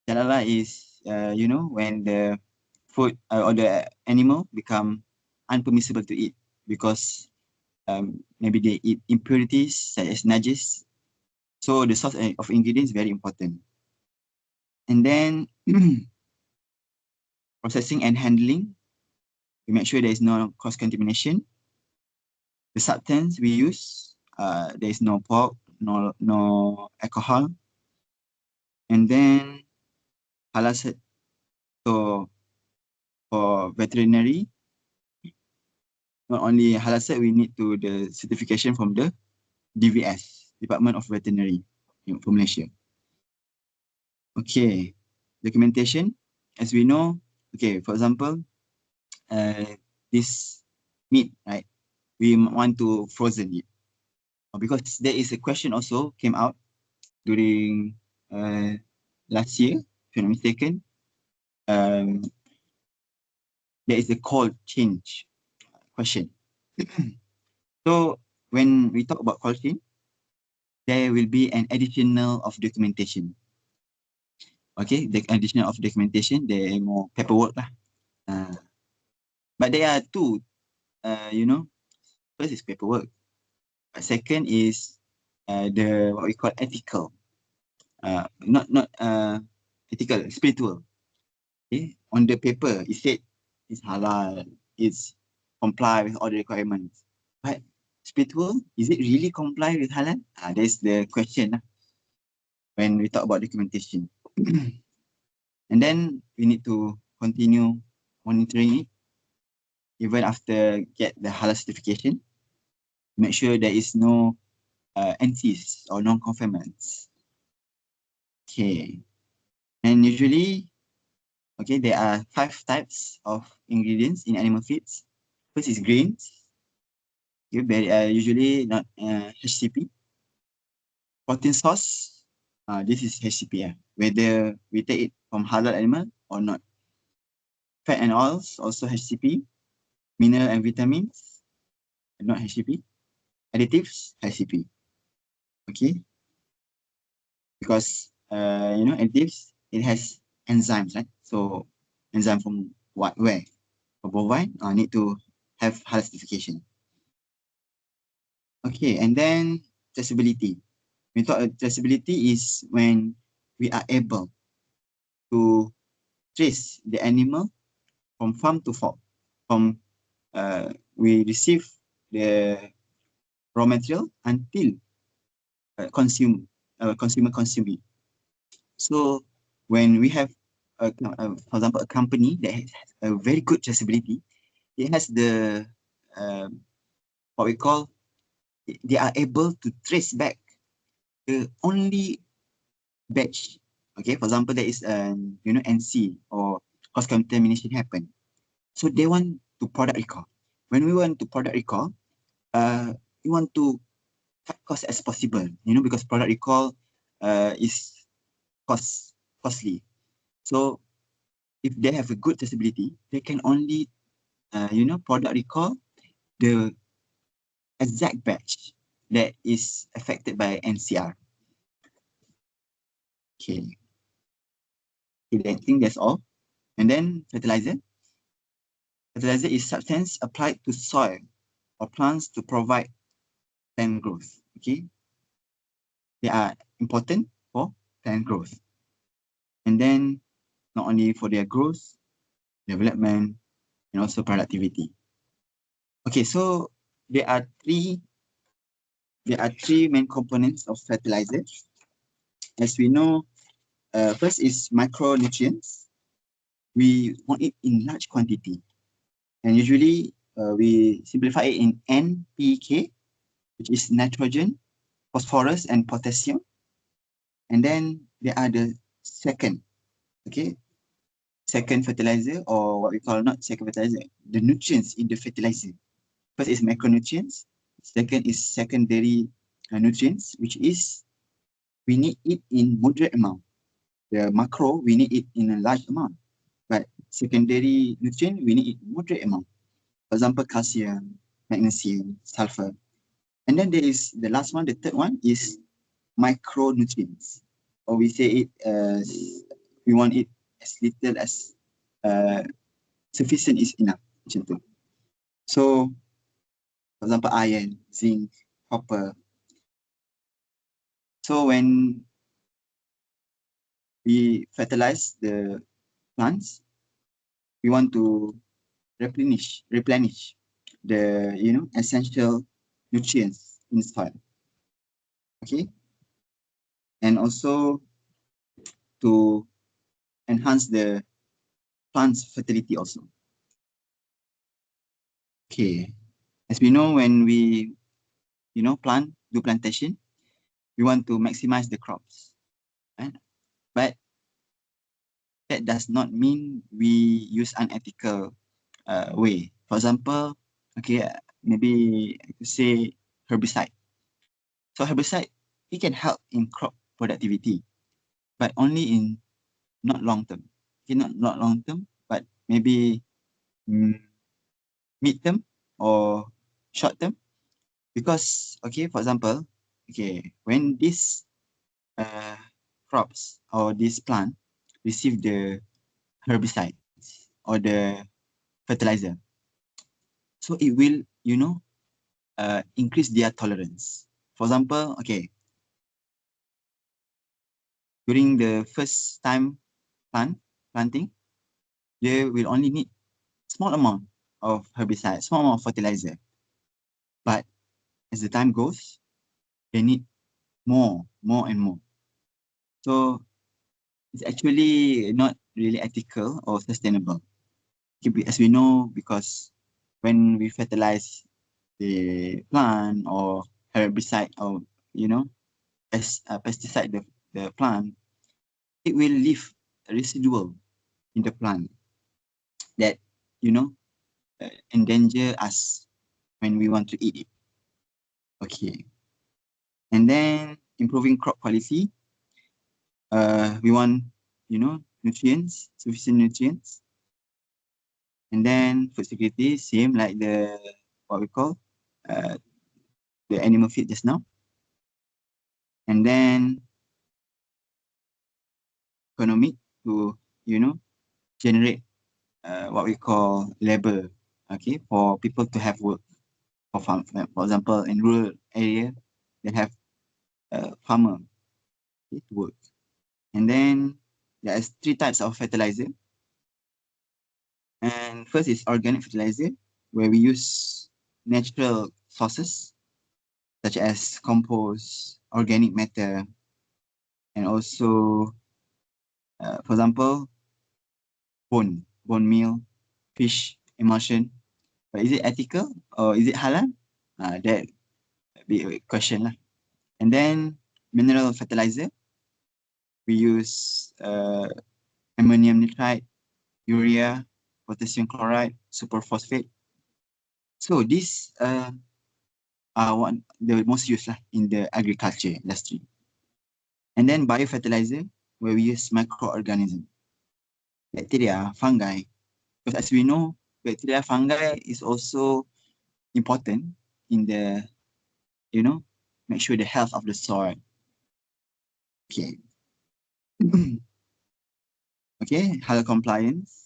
Jalalah is, you know, when the food or the animal become unpermissible to eat because maybe they eat impurities such as najis. So the source of ingredients is very important. And then processing and handling, we make sure there is no cross-contamination. The substance we use, there is no pork, no alcohol. And then halal, so for veterinary, not only halal cert, we need to the certification from the DVS, Department of Veterinary for Malaysia. Okay, documentation, as we know, okay, for example, this meat, right? We want to frozen it because there is a question also came out during last year, if I'm not mistaken. There is a cold change question. So when we talk about cold chain, there will be an additional of documentation. Okay, the additional of documentation, there are more paperwork lah. But there are two, you know, first is paperwork. Second is the what we call ethical, not ethical, spiritual. Okay, on the paper it said it's halal, it's comply with all the requirements. But spiritual, is it really comply with halal? That's the question. when we talk about documentation. And then we need to continue monitoring it even after get the halal certification. Make sure there is no NCs or non-conformance. Okay, and usually, okay, there are 5 types of ingredients in animal feeds. First is grains. Okay, usually not HCP. Protein source, this is HCP, whether we take it from halal animal or not. Fat and oils, also HCP. Mineral and vitamins, not HCP. Additives, HCP. Okay, because additives, it has enzymes, right? So enzyme from what, where? For bovine, need to have halal certification. Okay, and then traceability. We thought traceability is when we are able to trace the animal from farm to fork. From we receive the raw material until consumer consume it. So when we have, for example, a company that has a very good traceability, it has the what we call, they are able to trace back the only batch. Okay, for example, there is NC or cross contamination happen. So they want to product recall. When we want to product recall, we want to cut cost as possible, because product recall is costly. So if they have a good traceability, they can only product recall the exact batch that is affected by NCR. Okay. I think that's all. And then fertilizer. Fertilizer is substance applied to soil or plants to provide plant growth. Okay. They are important for plant growth. And then not only for their growth, development, and also productivity. Okay, so there are three main components of fertilizer. As we know, first is micronutrients. We want it in large quantity, and usually we simplify it in NPK, which is nitrogen, phosphorus, and potassium. And then there are the second fertilizer, or what we call not second fertilizer, the nutrients in the fertilizer. First is macronutrients. Second is secondary nutrients, which is we need it in moderate amount. The macro, we need it in a large amount. But secondary nutrient, we need it in moderate amount. For example, calcium, magnesium, sulfur. And then there is the last one, the third one is micronutrients. Or we say it as, we want it as little as sufficient is enough. So, for example, iron, zinc, copper. So when we fertilize the plants, we want to replenish the essential nutrients in soil. Okay, and also to enhance the plant's fertility also. Okay, as we know, when we do plantation, we want to maximize the crops, right? But that does not mean we use unethical way. For example, okay, maybe I could say herbicide. So herbicide, it can help in crop productivity, but only in not long term. Okay, not long term, but maybe mid term or short term. Because, okay, for example, okay, when these crops or this plant receive the herbicides or the fertilizer, so it will, increase their tolerance. For example, okay, during the first time planting, they will only need small amount of herbicide, small amount of fertilizer. But as the time goes, they need more and more. So it's actually not really ethical or sustainable. As we know, because when we fertilize the plant or herbicide or, pesticide the plant, it will leave a residual in the plant that, you know, endanger us when we want to eat it. Okay. And then improving crop quality. We want, nutrients, sufficient nutrients. And then food security, same like what we call uh, the animal feed just now. And then economic to, generate what we call labor, okay, for people to have work for farm. For example, in rural area, they have farmer to work. And then there's 3 types of fertilizer. And first is organic fertilizer, where we use natural sources such as compost, organic matter, and also, for example, bone meal, fish emulsion. But is it ethical or is it halal? That be a question lah. And then mineral fertilizer, we use ammonium nitrate, urea, potassium chloride, superphosphate. So these are the most used in the agriculture industry. And then biofertilizer, where we use microorganisms, bacteria, fungi. Because as we know, bacteria, fungi is also important in the, make sure the health of the soil. Okay. Okay, halal compliance.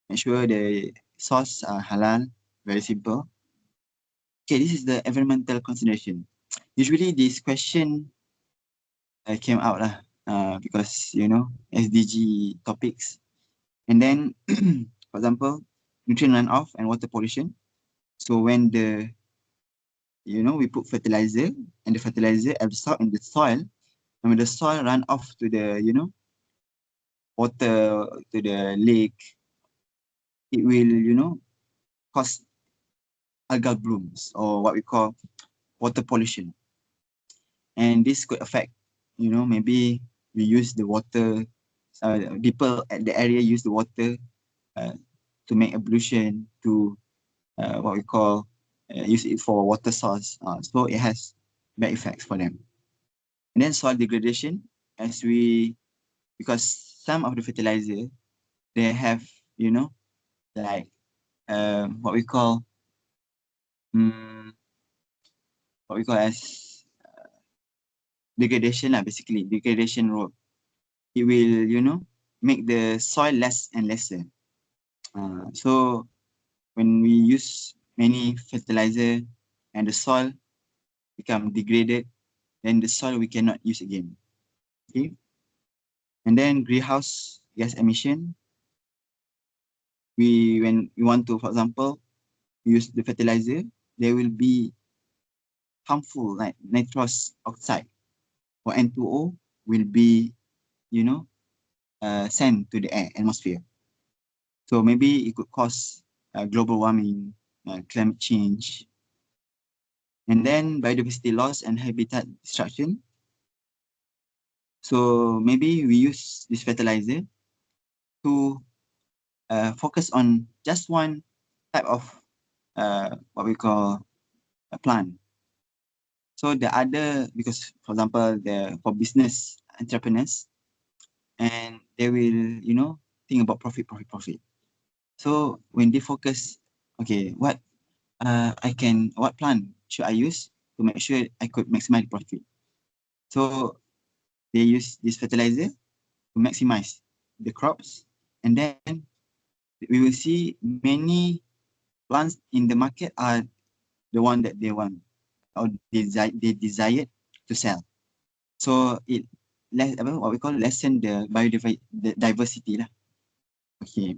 Make sure the source are halal, very simple. Okay, this is the environmental consideration. Usually this question came out because, SDG topics. And then, for example, nutrient runoff and water pollution. So when we put fertilizer and the fertilizer absorbed in the soil, and when the soil run off to the, water, to the lake, it will, cause algal blooms or what we call water pollution. And this could affect, maybe we use the water, people at the area use the water to make ablution, to what we call use it for water source. So it has bad effects for them. And then soil degradation, because some of the fertilizer, they have, like what we call as degradation basically, degradation road. It will, make the soil less and lesser. So when we use many fertilizer and the soil become degraded, then the soil we cannot use again. Okay. And then greenhouse gas emission. When we want to, for example, use the fertilizer, there will be harmful like nitrous oxide or N2O will be, sent to the air atmosphere. So maybe it could cause global warming, climate change, and then biodiversity loss and habitat destruction. So maybe we use this fertilizer to focus on just one type of what we call a plant. So the other, because for example, for business entrepreneurs, and they will, think about profit. So when they focus, okay, what plant should I use to make sure I could maximize profit? So they use this fertilizer to maximize the crops, and then we will see many plants in the market are the one that they want or they desire to sell. So it what we call lessen the diversity lah. Okay.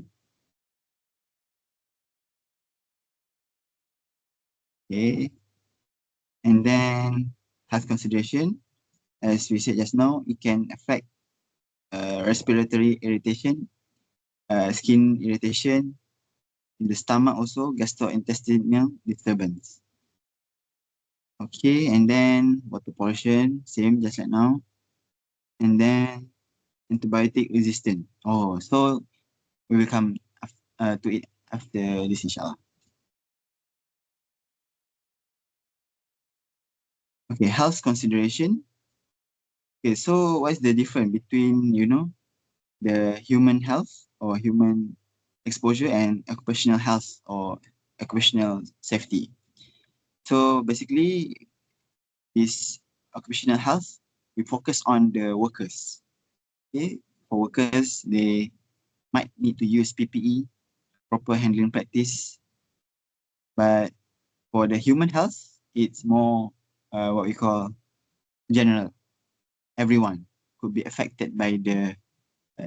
Okay. And then health consideration, as we said just now, it can affect respiratory irritation, skin irritation, in the stomach also, gastrointestinal disturbance. Okay, and then water pollution, same just like now. And then antibiotic resistant. Oh, so we will come to it after this, inshallah. Okay, health consideration. Okay, so what is the difference between, the human health or human exposure and occupational health or occupational safety? So basically, this occupational health, we focus on the workers. Okay, for workers, they might need to use PPE, proper handling practice. But for the human health, it's more what we call general. Everyone could be affected by the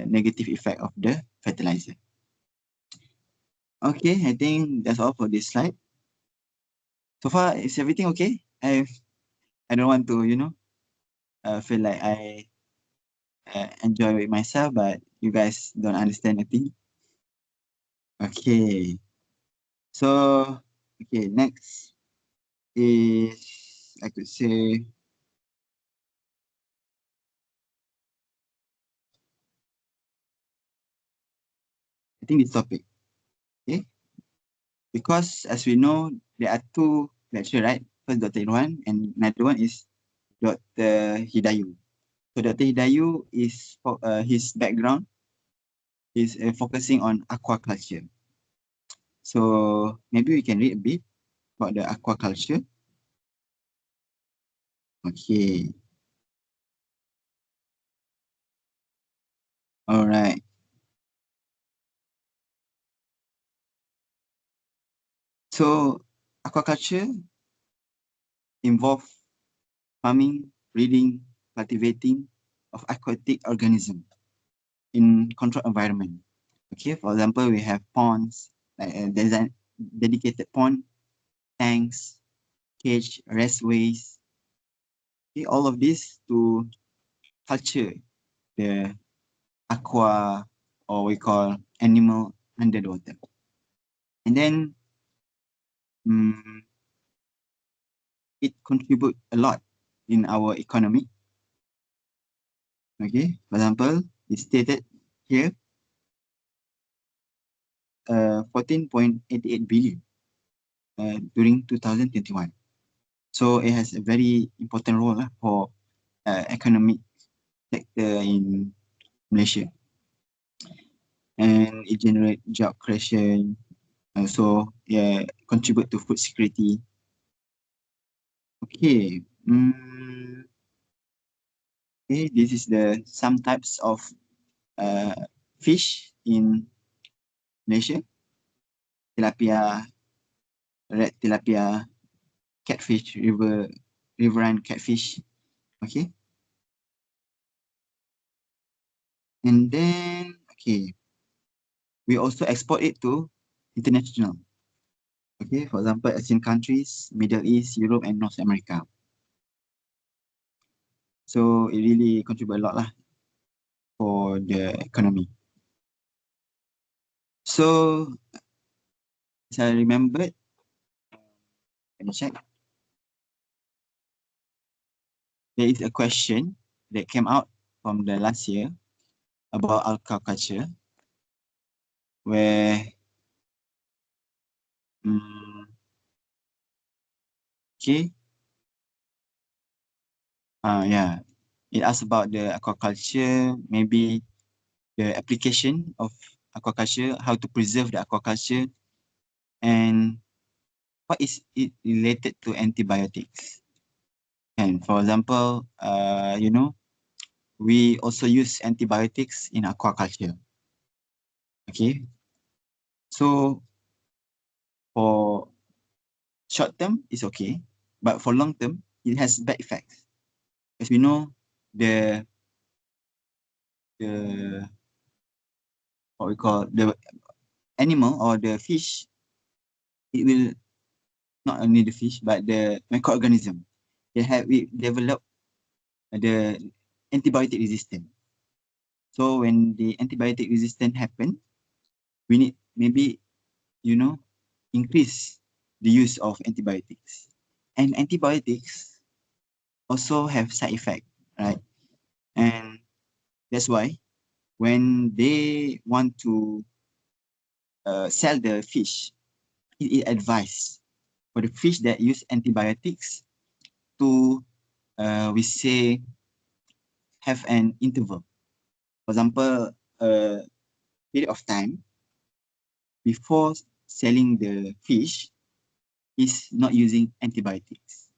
negative effect of the fertilizer. Okay, I think that's all for this slide. So far, is everything okay? I don't want to, feel like I enjoy with myself, but you guys don't understand anything. Okay. So, okay, next is, I could say, I think this topic, okay? Because as we know, there are two lectures, right? First, Dr. Irwan, and another one is Dr. Hidayu. So Dr. Hidayu is, his background is focusing on aquaculture. So maybe we can read a bit about the aquaculture. Okay. All right. So aquaculture involves farming, breeding, cultivating of aquatic organisms in controlled environment. Okay, for example, we have ponds, like a dedicated pond, tanks, cage, restways. Okay, all of this to culture the aqua, or we call animal under the water. And then it contributes a lot in our economy. Okay, for example, it's stated here 14.88 billion during 2021. So it has a very important role for economic sector in Malaysia. And it generates job creation, also contribute to food security. Okay. Okay, this is the some types of fish in Malaysia. Tilapia, red tilapia, catfish, riverine catfish. Okay. And then, okay, we also export it to international. Okay, for example, Asian countries, Middle East, Europe, and North America. So it really contributes a lot lah for the economy. So, as I remembered, let me check. There is a question that came out from the last year about aquaculture, where okay, yeah, it asks about the aquaculture, maybe the application of aquaculture, how to preserve the aquaculture, and what is it related to antibiotics. And for example, we also use antibiotics in aquaculture. Okay, so for short term it's okay, but for long term it has bad effects. As we know, the what we call the animal or the fish, it will not only the fish but the microorganism, we develop the antibiotic resistance. So when the antibiotic resistance happen, we need maybe, increase the use of antibiotics. And antibiotics also have side effect, right? And that's why when they want to sell the fish, it is advised for the fish that use antibiotics to, we say, have an interval. For example, a period of time before selling the fish is not using antibiotics.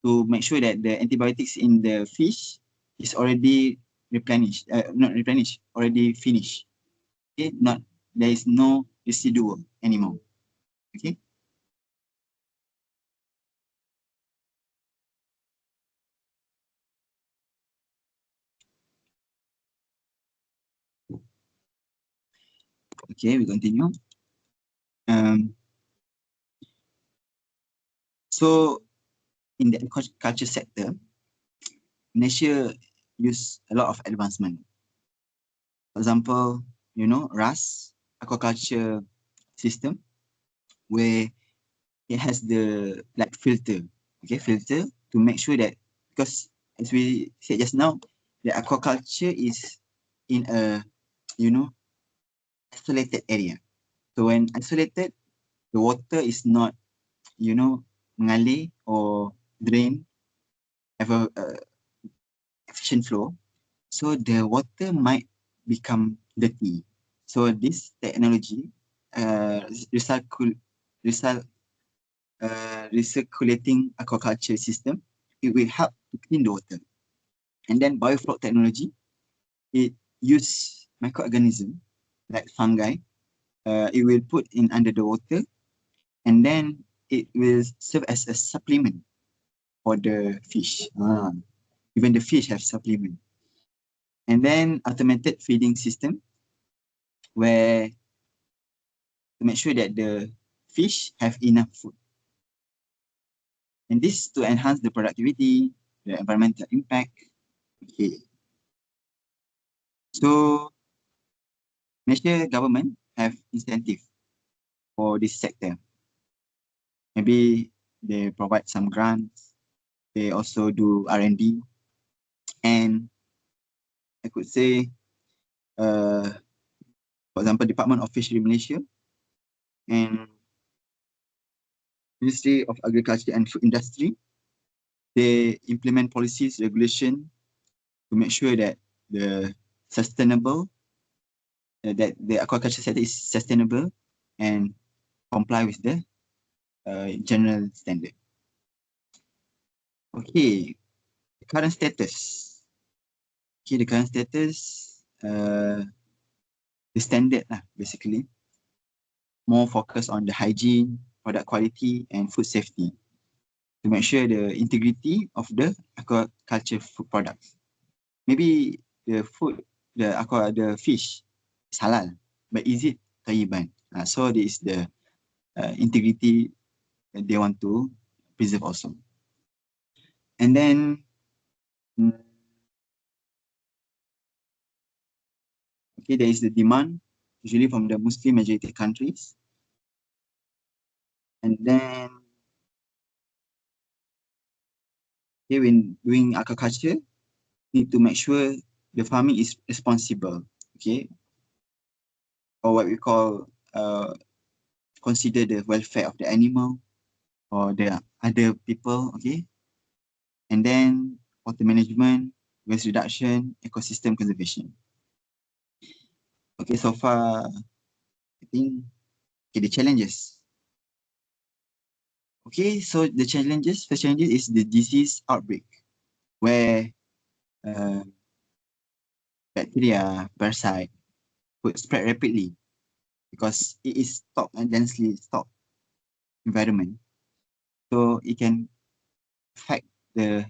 To make sure that the antibiotics in the fish is already replenished, not replenished, already finished. Okay, there is no residual anymore. Okay. Okay, we continue. So in the aquaculture sector, Malaysia use a lot of advancement. For example, RAS, aquaculture system, where it has the filter, filter to make sure that, because as we said just now, the aquaculture is in a, isolated area. So when isolated, the water is not, mengalir or drain, have a efficient flow. So the water might become dirty. So this technology, recirculating aquaculture system, it will help to clean the water. And then biofloc technology, it use microorganism like fungi. It will put in under the water, and then it will serve as a supplement for the fish. Even the fish have supplement. And then automated feeding system, where to make sure that the fish have enough food. And this to enhance the productivity, the environmental impact. Okay. So Malaysia government have incentive for this sector. Maybe they provide some grants. They also do R&D. And I could say, for example, Department of Fishery Malaysia and Ministry of Agriculture and Food Industry, they implement policies, regulation to make sure that the sustainable, that the aquaculture sector is sustainable and comply with the general standard. Okay, the current status. Okay, the current status, the standard lah, basically. More focus on the hygiene, product quality, and food safety to make sure the integrity of the aquaculture food products. Maybe the food, the fish is halal, but is it thayyiban? So this is the integrity that they want to preserve also. And then, okay, there is the demand, usually from the Muslim majority countries. And then, okay, when doing aquaculture, need to make sure the farming is responsible, okay? Or what we call, consider the welfare of the animal or the other people, okay? And then water management, waste reduction, ecosystem conservation. Okay, so far, I think, okay, the challenges. Okay, so the challenges, first challenges is the disease outbreak, where bacteria, parasite could spread rapidly because it is stocked and densely stocked environment. So it can affect the,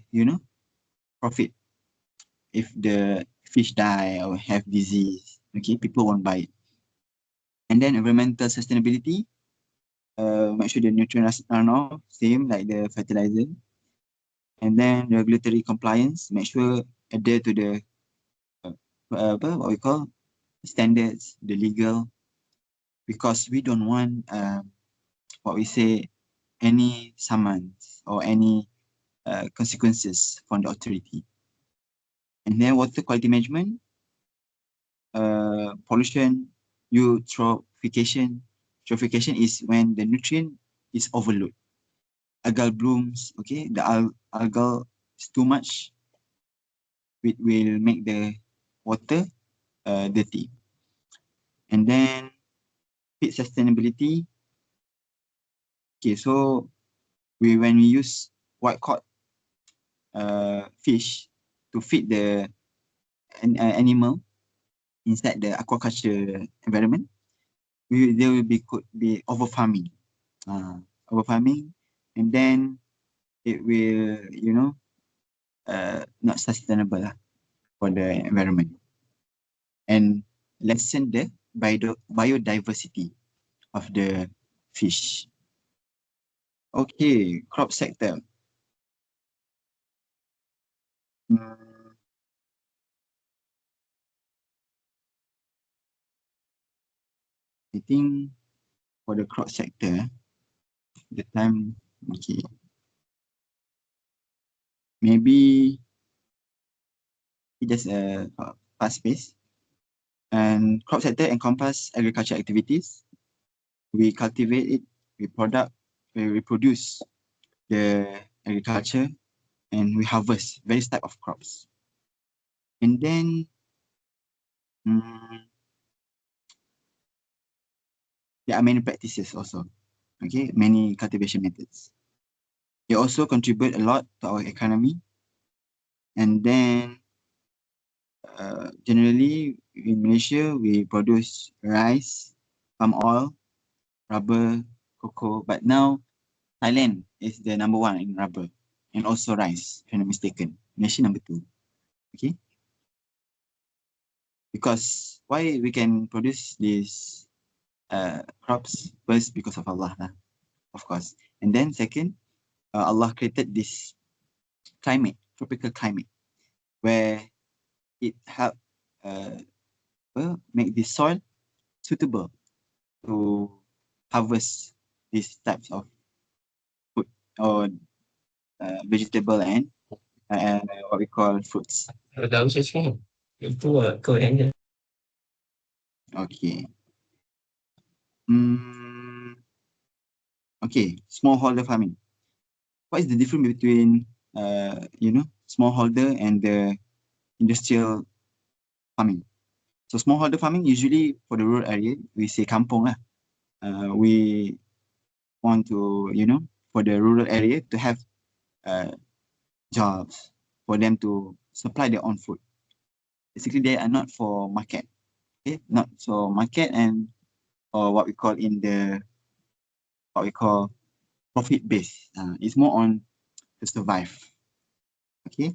profit. If the fish die or have disease, okay, people won't buy it. And then environmental sustainability, make sure the nutrients are not same like the fertilizer. And then regulatory compliance, make sure adhere to the what we call standards, the legal, because we don't want what we say any summons or any consequences from the authority. And then water quality management, pollution, eutrophication. Eutrophication is when the nutrient is overload. Algal blooms, okay, the algal is too much, it will make the water dirty. And then feed sustainability. Okay, so when we use white caught fish to feed the animal inside the aquaculture environment, there could be over farming, and then it will, not sustainable for the environment and lessen the biodiversity of the fish. Okay, crop sector. I think for the crop sector, the time, okay. Maybe it just a fast pace. And crop sector encompass agriculture activities. We cultivate it, we produce the agriculture, and we harvest various type of crops. And then there are many practices also, okay, many cultivation methods. They also contribute a lot to our economy. And then generally in Malaysia, we produce rice, palm oil, rubber, cocoa, but now Thailand is the number 1 in rubber and also rice, if I'm not mistaken. Malaysia number 2, okay? Because why we can produce these crops? First, because of Allah, of course. And then second, Allah created this climate, tropical climate, where it help make the soil suitable to harvest these types of food or vegetable and what we call fruits. Okay. Okay, smallholder farming. What is the difference between smallholder and the industrial farming? So smallholder farming, usually for the rural area, we say kampung lah. We want to, for the rural area to have jobs for them to supply their own food. Basically, they are not for market, okay? Not for market and or what we call profit base. It's more on to survive, okay?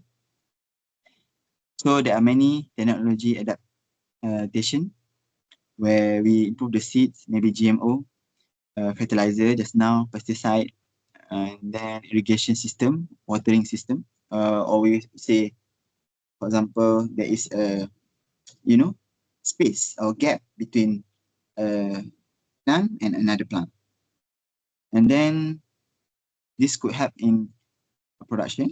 So there are many technology adaptation where we improve the seeds, maybe GMO, fertilizer just now, pesticide, and then irrigation system, watering system, or we say, for example, there is a, space or gap between a plant and another plant. And then this could help in production.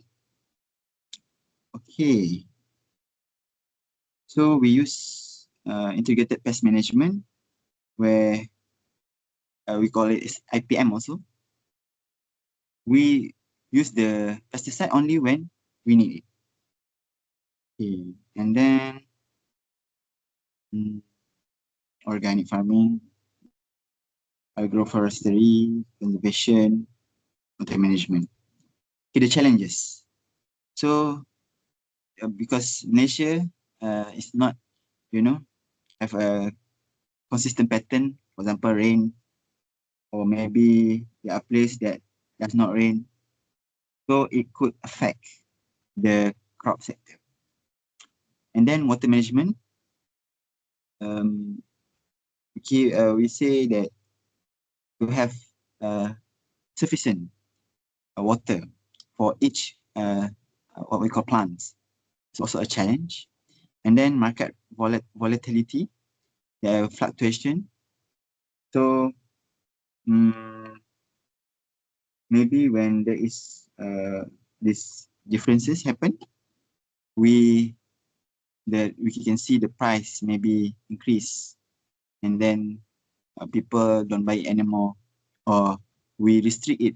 Okay. So we use integrated pest management where we call it IPM also. We use the pesticide only when we need it. Okay. And then organic farming, agroforestry, conservation, water management. Okay, the challenges. So because Malaysia is not, have a consistent pattern, for example, rain, or maybe there are places that does not rain. So it could affect the crop sector. And then water management. We say that to have sufficient water for each what we call plants. It's also a challenge. And then market volatility, the fluctuation. So maybe when there is these differences happen, we can see the price maybe increase, and then people don't buy it anymore, or we restrict it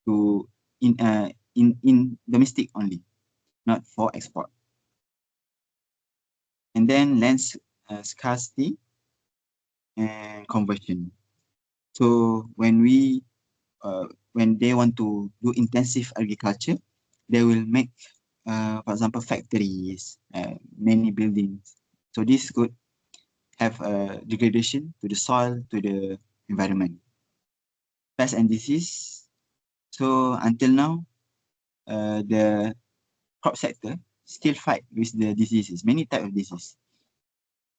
to in domestic only, not for export. And then land scarcity and conversion. So when they want to do intensive agriculture, they will make, for example, factories, many buildings. So this could have a degradation to the soil, to the environment. Pest and disease. So until now, the crop sector still fight with the diseases, many types of disease,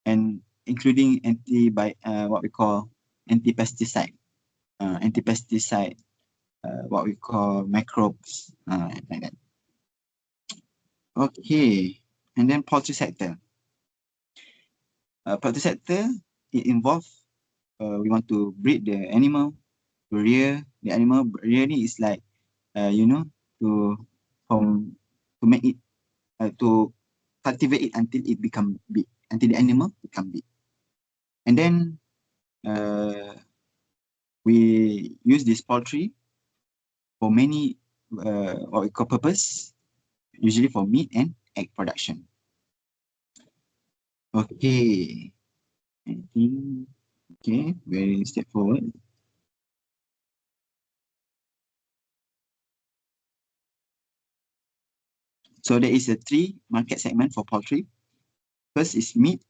and including what we call anti-pesticide, what we call microbes, like that. Okay, and then poultry sector. Poultry sector, it involves, we want to breed the animal, to rear the animal. Rearing is like, to make it, to cultivate it until it become big, until the animal become big. And then we use this poultry for many what we call purpose, usually for meat and egg production. Okay, I think, okay, very straightforward. So there is a 3 market segment for poultry. First is meat,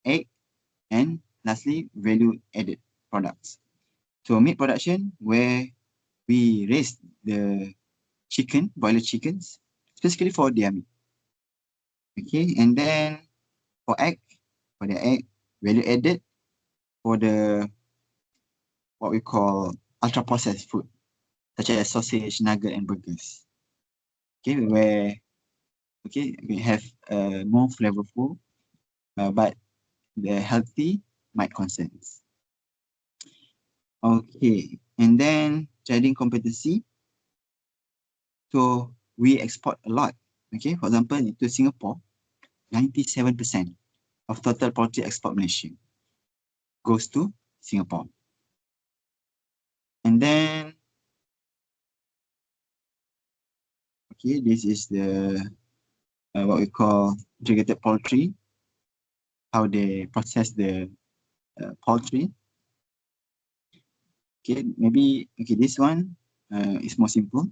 egg, and lastly, value-added products. So meat production, where we raise the chicken, broiler chickens, specifically for their meat. Okay, and then for the egg, value-added for the, what we call ultra-processed food, such as sausage, nugget, and burgers. Okay, where we have more flavorful, but the healthy might concerns. Okay, and then trading competency. So we export a lot. Okay, for example, into Singapore, 97% of total poultry export Malaysia goes to Singapore. And then, okay, this is the what we call integrated poultry, how they process the poultry. Okay, maybe, okay, this one is more simple.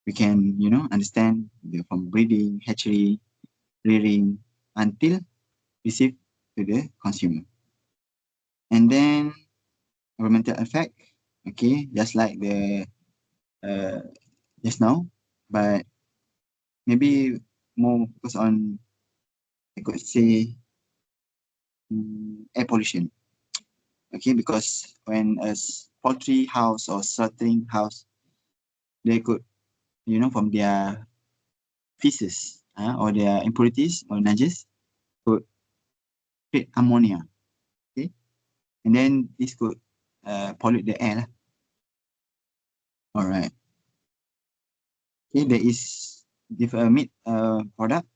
We can, understand from breeding, hatchery, rearing, until received to the consumer. And then environmental effect, okay, just like the just now, but maybe more focus on, I could say, air pollution. Okay, because when a poultry house or slaughtering house, they could, from their feces or their impurities or najis, could create ammonia. Okay, and then this could pollute the air. All right. Okay, there is different meat product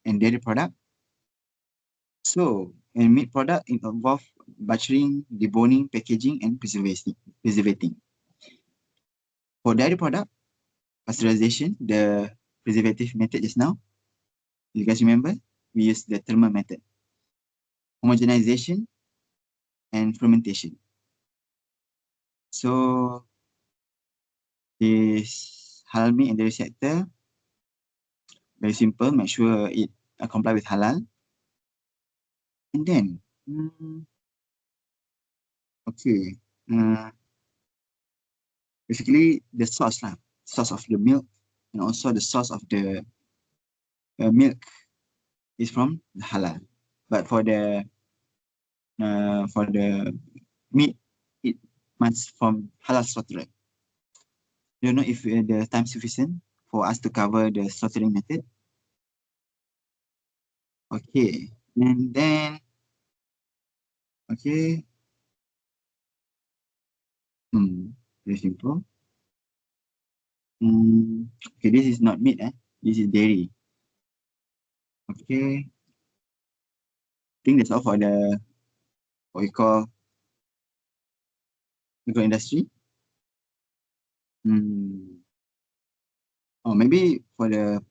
and dairy product. So, in meat product, it involves butchering, deboning, packaging, and preservating. For dairy product, pasteurization, the preservative method just now, you guys remember, we use the thermal method. Homogenization and fermentation. So, this halal meat and dairy sector, very simple, make sure it comply with halal. And then, okay, basically the source of the milk, and also the source of the milk is from the halal. But for the meat, it must from halal slaughterer. Don't know if the time sufficient for us to cover the slaughtering method. Okay, and then, okay, very simple. Okay, this is not meat, this is dairy. Okay, I think that's all for the, what we call, agro industry. Or maybe for the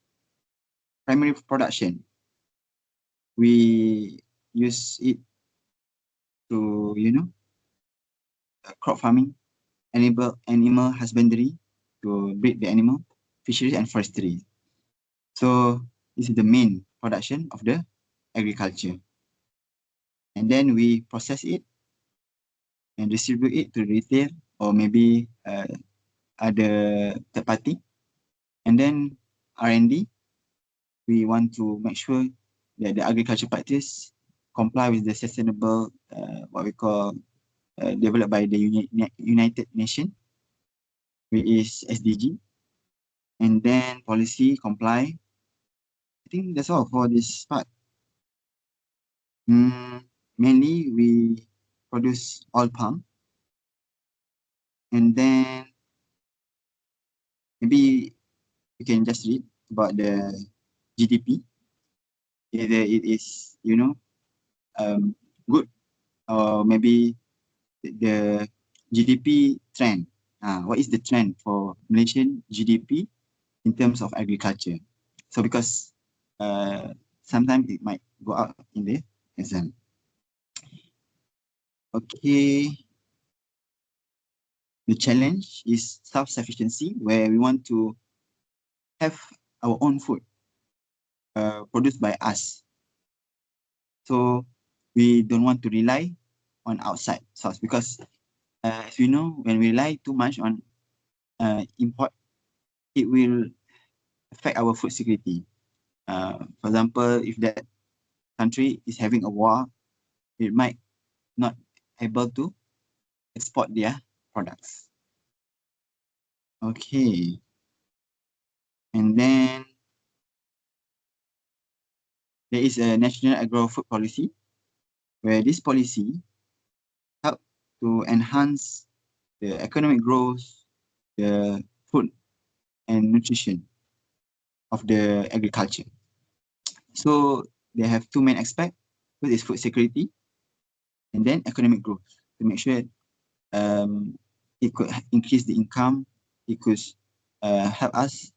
primary production, we use it to, crop farming, animal husbandry to breed the animal, fisheries and forestry. So this is the main production of the agriculture. And then we process it and distribute it to retail or maybe other third party. And then R&D, we want to make sure that the agriculture practice comply with the sustainable, what we call, developed by the United Nations, which is SDG. And then policy comply. I think that's all for this part. Mainly we produce oil palm. And then maybe you can just read about the GDP. Either it is, good, or maybe the GDP trend. What is the trend for Malaysian GDP in terms of agriculture? So because sometimes it might go out in the exam. Okay. The challenge is self-sufficiency, where we want to have our own food produced by us. So we don't want to rely on outside source, because as we know, when we rely too much on import, it will affect our food security. For example, if that country is having a war, it might not able to export their products. Okay. And then there is a national agro-food policy, where this policy help to enhance the economic growth, the food and nutrition of the agriculture. So they have two main aspects. First is food security, and then economic growth, to make sure it could increase the income. It could help us,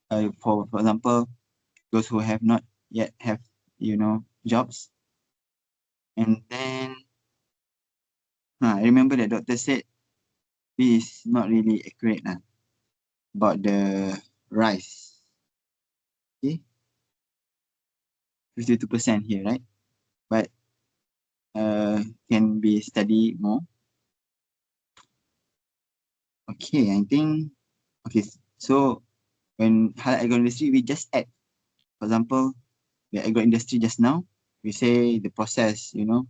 for example, those who have not yet have, jobs. And then I remember the doctor said this is not really accurate about the rice. Okay, 52% here, right? But can be studied more. Okay, I think, okay, so when halal agro industry, we just add, for example, the agro industry just now, we say the process, the,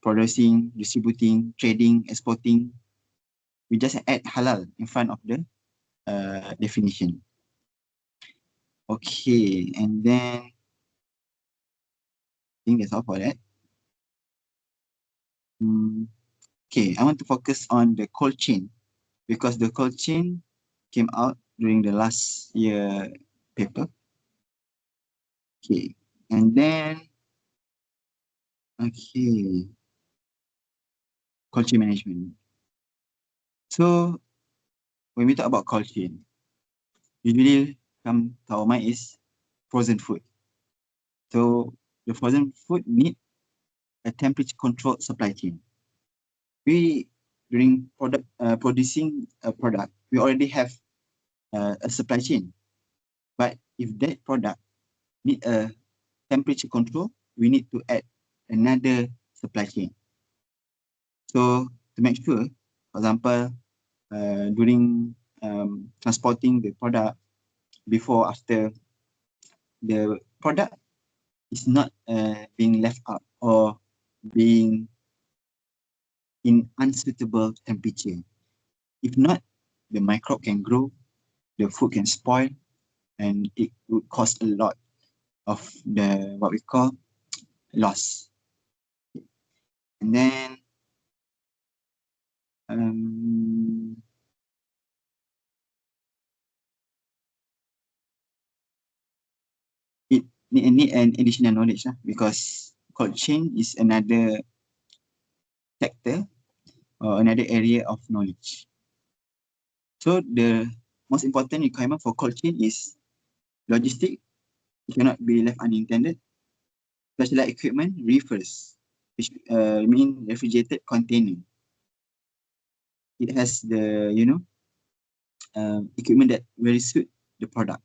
producing, distributing, trading, exporting, we just add halal in front of the definition. Okay, and then I think that's all for that. Okay, I want to focus on the cold chain, because the cold chain came out during the last year paper. Okay, and then, okay, cold chain management. So when we talk about cold chain, usually come to our mind is frozen food. So the frozen food need a temperature controlled supply chain. During producing a product, we already have a supply chain. But if that product need a temperature control, we need to add another supply chain. So to make sure, for example, during transporting the product, before, after, the product is not being left out or being in unsuitable temperature. If not, the microbe can grow, the food can spoil, and it would cause a lot of the what we call loss. And then it need an additional knowledge because cold chain is another sector or another area of knowledge. So the most important requirement for cold chain is logistic. It cannot be left unintended. Specialized equipment refers, which mean refrigerated container. It has the equipment that will suit the product.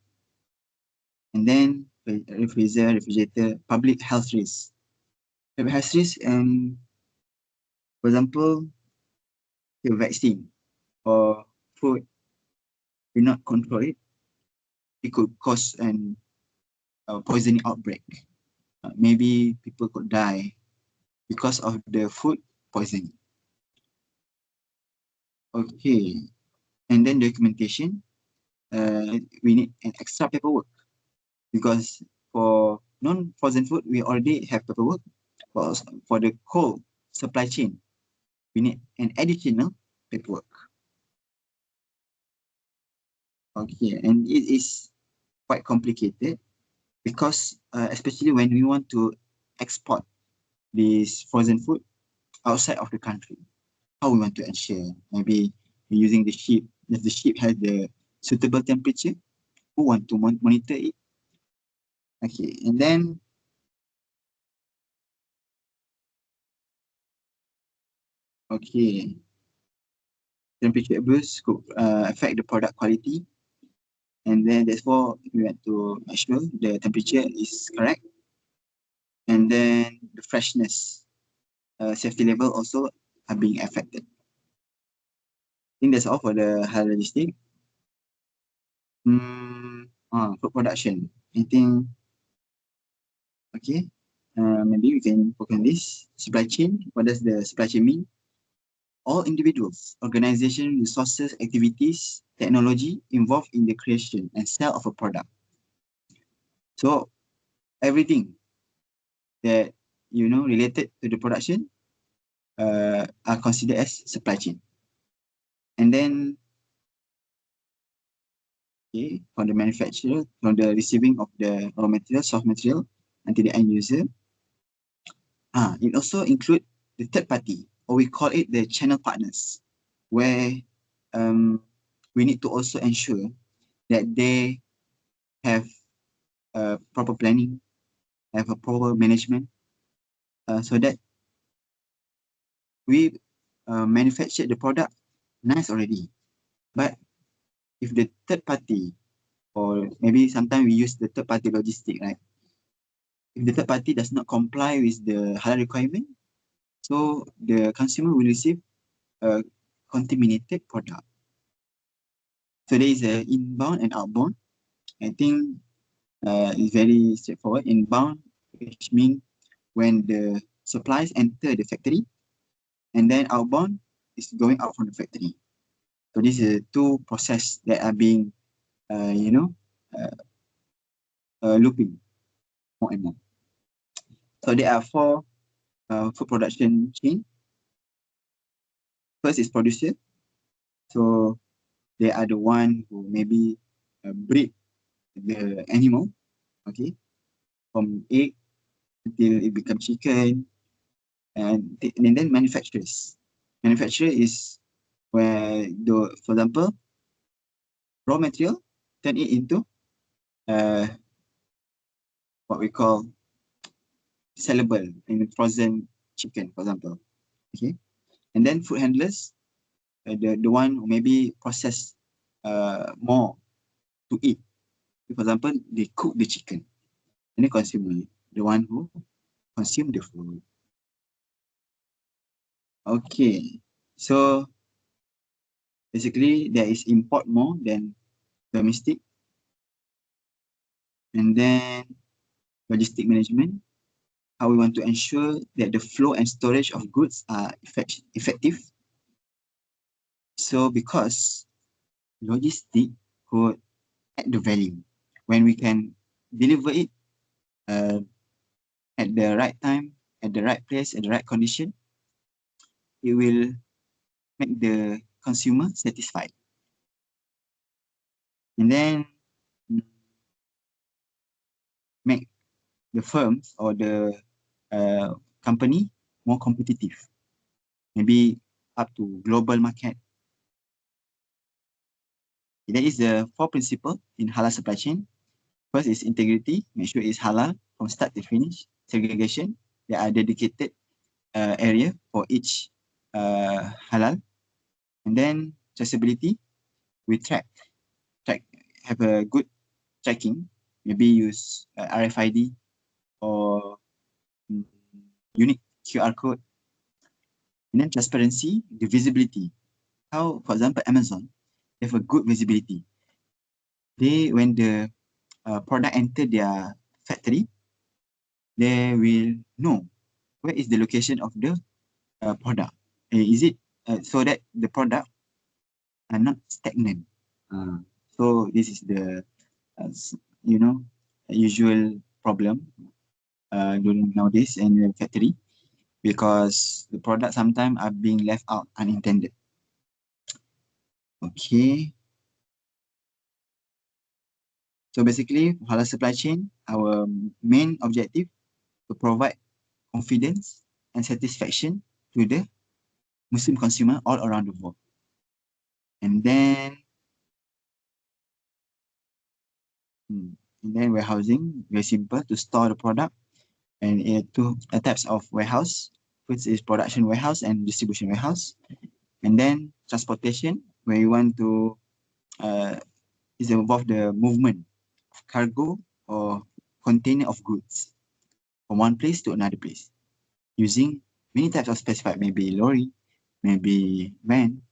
And then refrigerator, public health risk. Public health risk, for example, the vaccine or food will not control it. It could cause an poisoning outbreak. Maybe people could die because of the food poisoning. Okay, and then documentation. We need an extra paperwork because for non-frozen food, we already have paperwork. For the cold supply chain, we need an additional paperwork. Okay, and it is quite complicated because especially when we want to export this frozen food outside of the country, how we want to ensure? Maybe using the ship, if the ship has the suitable temperature, who want to monitor it? Okay, and then temperature abuse could affect the product quality, and then therefore we want to make sure the temperature is correct, and then the freshness, safety level also are being affected. I think that's all for the high logistic. Food production. I think okay. Maybe we can focus on this. Supply chain. What does the supply chain mean? All individuals, organization, resources, activities, technology involved in the creation and sale of a product. So everything that related to the production are considered as supply chain. And then from the manufacturer, from the receiving of the raw material, soft material, until the end user. It also include the third party, or we call it the channel partners, where we need to also ensure that they have proper planning, have a proper management, so that we manufacture the product nice already. But if the third party, or maybe sometimes we use the third party logistic, right? If the third party does not comply with the halal requirement, so the consumer will receive a contaminated product. So there is a inbound and outbound. I think it's very straightforward. Inbound, which means when the supplies enter the factory, and then outbound is going out from the factory. So these are two processes that are being, looping more and more. So there are four food production chain. First is producer. So they are the one who maybe breed the animal, okay, from egg until it becomes chicken, and then manufacturers. Manufacturer is where for example, raw material, turn it into what we call sellable in frozen chicken, for example. Okay, and then food handlers, the one who maybe process more to eat. For example, they cook the chicken, and the consumer, the one who consume the food. Okay, so basically there is import more than domestic, and then logistic management, how we want to ensure that the flow and storage of goods are effective. So because logistic could add the value, when we can deliver it at the right time, at the right place, at the right condition, it will make the consumer satisfied. And then make the firms or the company more competitive, maybe up to global market. That is the 4 principles in halal supply chain. First is integrity, make sure it's halal from start to finish. Segregation, there are dedicated area for each halal. And then traceability, we have a good tracking, maybe use RFID or unique QR code. And then transparency, the visibility. How, for example, Amazon, they have a good visibility. When the product enter their factory, they will know where is the location of the product. Is it so that the product are not stagnant? So this is the usual problem during nowadays in the factory, because the product sometimes are being left out unintended. Okay. So basically, halal supply chain, our main objective to provide confidence and satisfaction to the Muslim consumer all around the world. And then warehousing, very simple to store the product. And two types of warehouse. First is production warehouse and distribution warehouse. And then transportation, where you want to is involve the movement of cargo or container of goods from one place to another place, using many types of specified, maybe lorry, maybe van.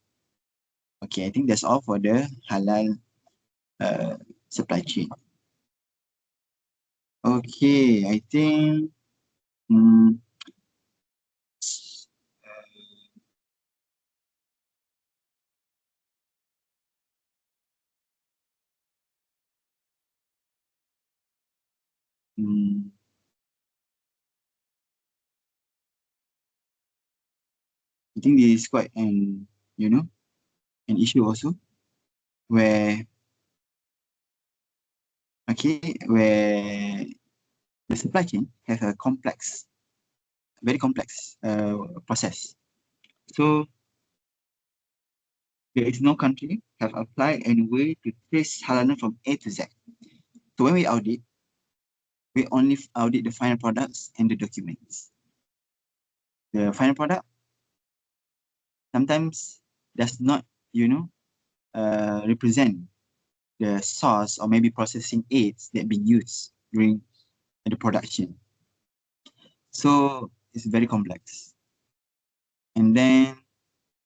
Okay, I think that's all for the halal supply chain. Okay, I think I think this is quite an issue also, where the supply chain has a very complex process. So there is no country have applied any way to trace halalness from A to Z. So when we audit, we only audit the final products and the documents. The final product sometimes does not, represent the source or maybe processing aids that be used during the production. So it's very complex. And then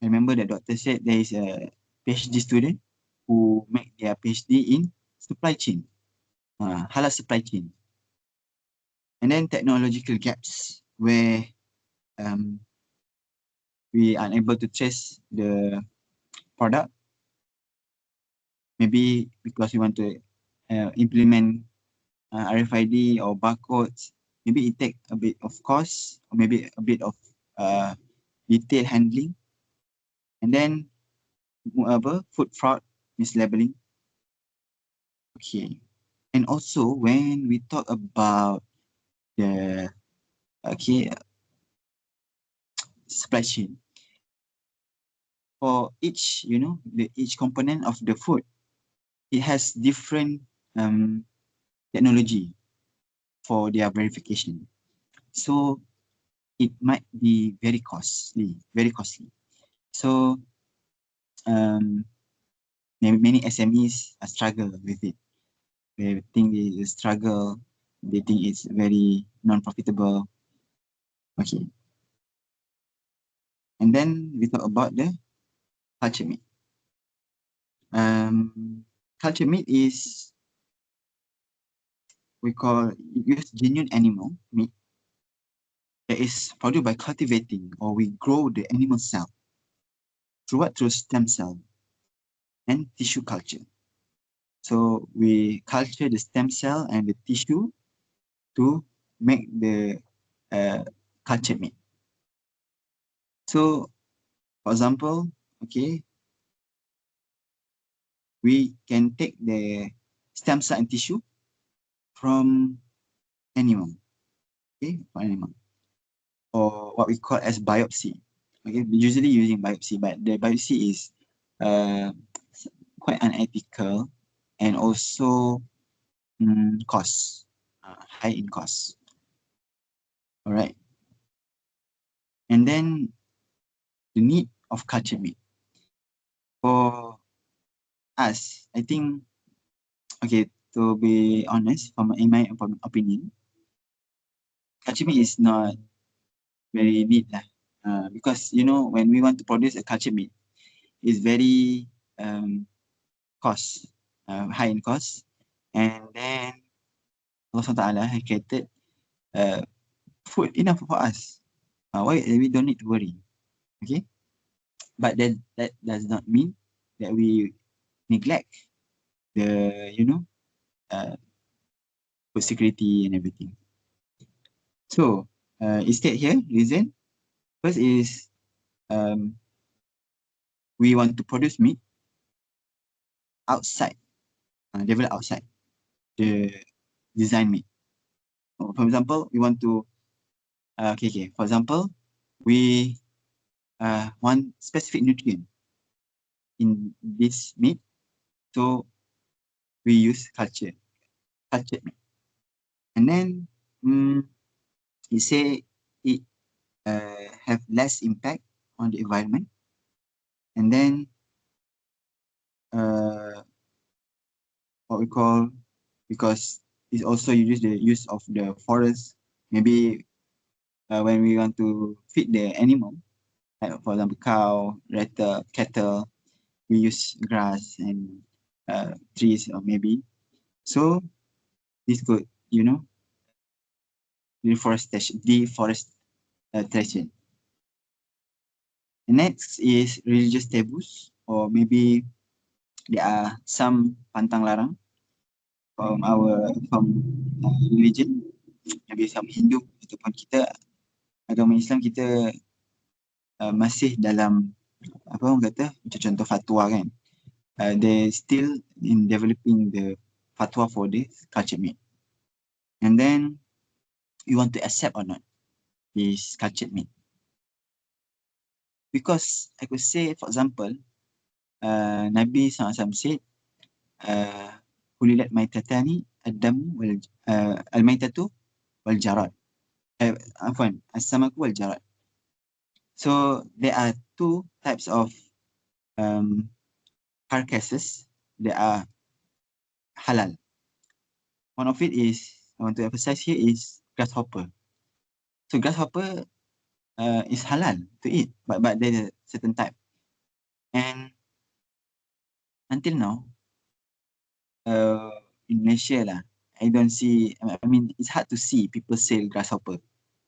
I remember the doctor said there is a PhD student who make their PhD in supply chain, halal supply chain. And then technological gaps where we are unable to trace the product, maybe because we want to implement RFID or barcodes. Maybe it takes a bit of cost, or maybe a bit of detail handling. And then food fraud, mislabeling. Okay. And also when we talk about the supply chain, for each each component of the food, it has different technology for their verification. So it might be very costly. So many SMEs struggle with it. They think they struggle, they think it's very non-profitable. Okay. And then we talk about the culture meat. Culture meat is, we call use genuine animal meat that is produced by cultivating, or we grow the animal cell through stem cell and tissue culture. So we culture the stem cell and the tissue to make the cultured meat. So, for example, okay, we can take the stem cell and tissue from animal, okay, from animal, or what we call as biopsy. Okay, usually using biopsy, but the biopsy is quite unethical and also high in cost. All right, and then the need of cultured meat. For us, I think, okay, to be honest, in my opinion, cultured meat is not very neat lah. Because you know, when we want to produce a cultured meat, it's very high in cost, and then Allah SWT has created food enough for us. Why we don't need to worry, okay? But then that does not mean that we neglect the food security and everything. So instead here, reason first is we want to produce meat outside, develop outside the design meat. For example, we want to for example, we want specific nutrient in this meat, so we use cultured meat. And then you say it have less impact on the environment, and then what we call, because it's also use the use of the forest, maybe when we want to feed the animal, like for example cow, ratter, cattle, we use grass and trees, or maybe so this could deforestation. The next is religious taboos, or maybe there are some pantang larang from religion, maybe some Hindu ataupun kita agama Islam, kita masih dalam apa orang kata, macam contoh fatwa kan, they still in developing the fatwa for this cultured meat. And then you want to accept or not this cultured meat, because I could say, for example, Nabi SAW said, hulilat maitatani ad-damu wal al-maitatu wal jarad. Afwan, as-samaku wal jarad. So there are two types of carcasses that are halal. One of it is, I want to emphasize here, is grasshopper. So grasshopper is halal to eat, but there's a certain type. And until now, in Malaysia lah, I don't see, I mean, it's hard to see people sell grasshopper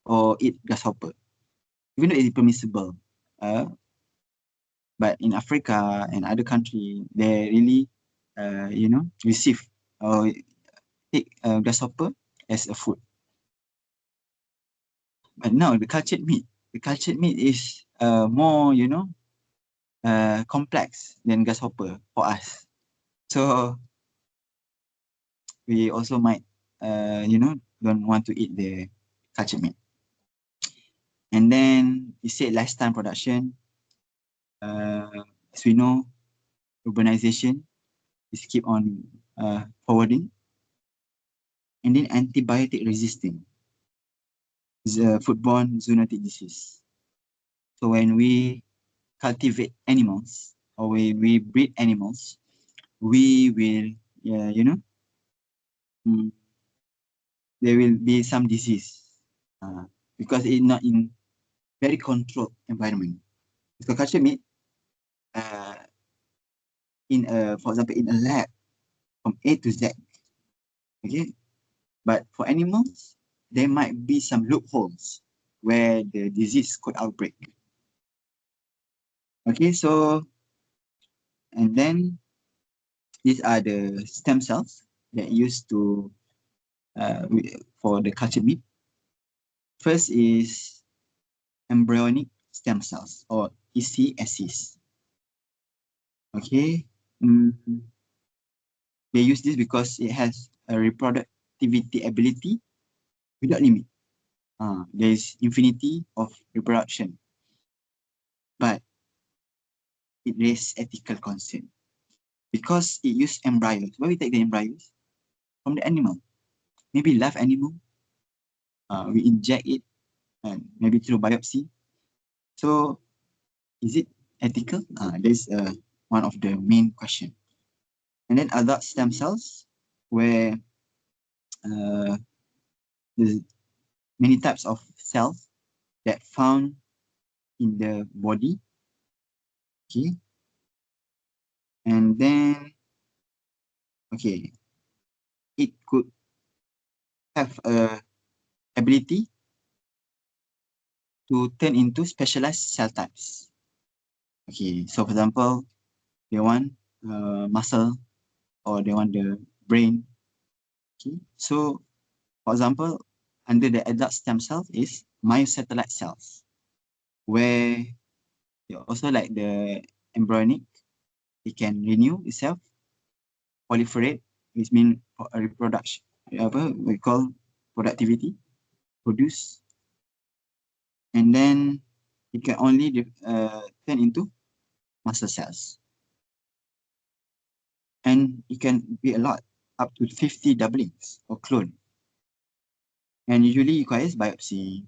or eat grasshopper, even though it's permissible. But in Africa and other countries, they really, receive or take grasshopper as a food. But now the cultured meat is more, complex than grasshopper for us. So we also might, don't want to eat the cultured meat. And then you said lifetime production. As we know, urbanization is keep on forwarding. And then antibiotic resistant, foodborne zoonotic disease. So when we cultivate animals, or we breed animals, we will, there will be some disease because it's not in very controlled environment. So cultured meat, for example, in a lab from A to Z, okay. But for animals, there might be some loopholes where the disease could outbreak. Okay, so, and then these are the stem cells that used to for the cultured meat. First is embryonic stem cells, or ECSCs. Okay, they use this because it has a reproductivity ability without limit. There is infinity of reproduction, but it raises ethical concern because it uses embryos. Where we take the embryos? From the animal, maybe live animal. We inject it, and maybe through biopsy. So, is it ethical? This is one of the main question. And then adult stem cells, where there's many types of cells that found in the body. Okay. And then, okay, it could have a ability to turn into specialized cell types. Okay, so for example, they want muscle, or they want the brain. Okay, so for example, under the adult stem cell is myosatellite cells, where also like the embryonic, it can renew itself, proliferate, which means reproduction, whatever we call productivity, produce, and then it can only turn into muscle cells. And it can be a lot, up to 50 doublings or clone. And usually requires biopsy.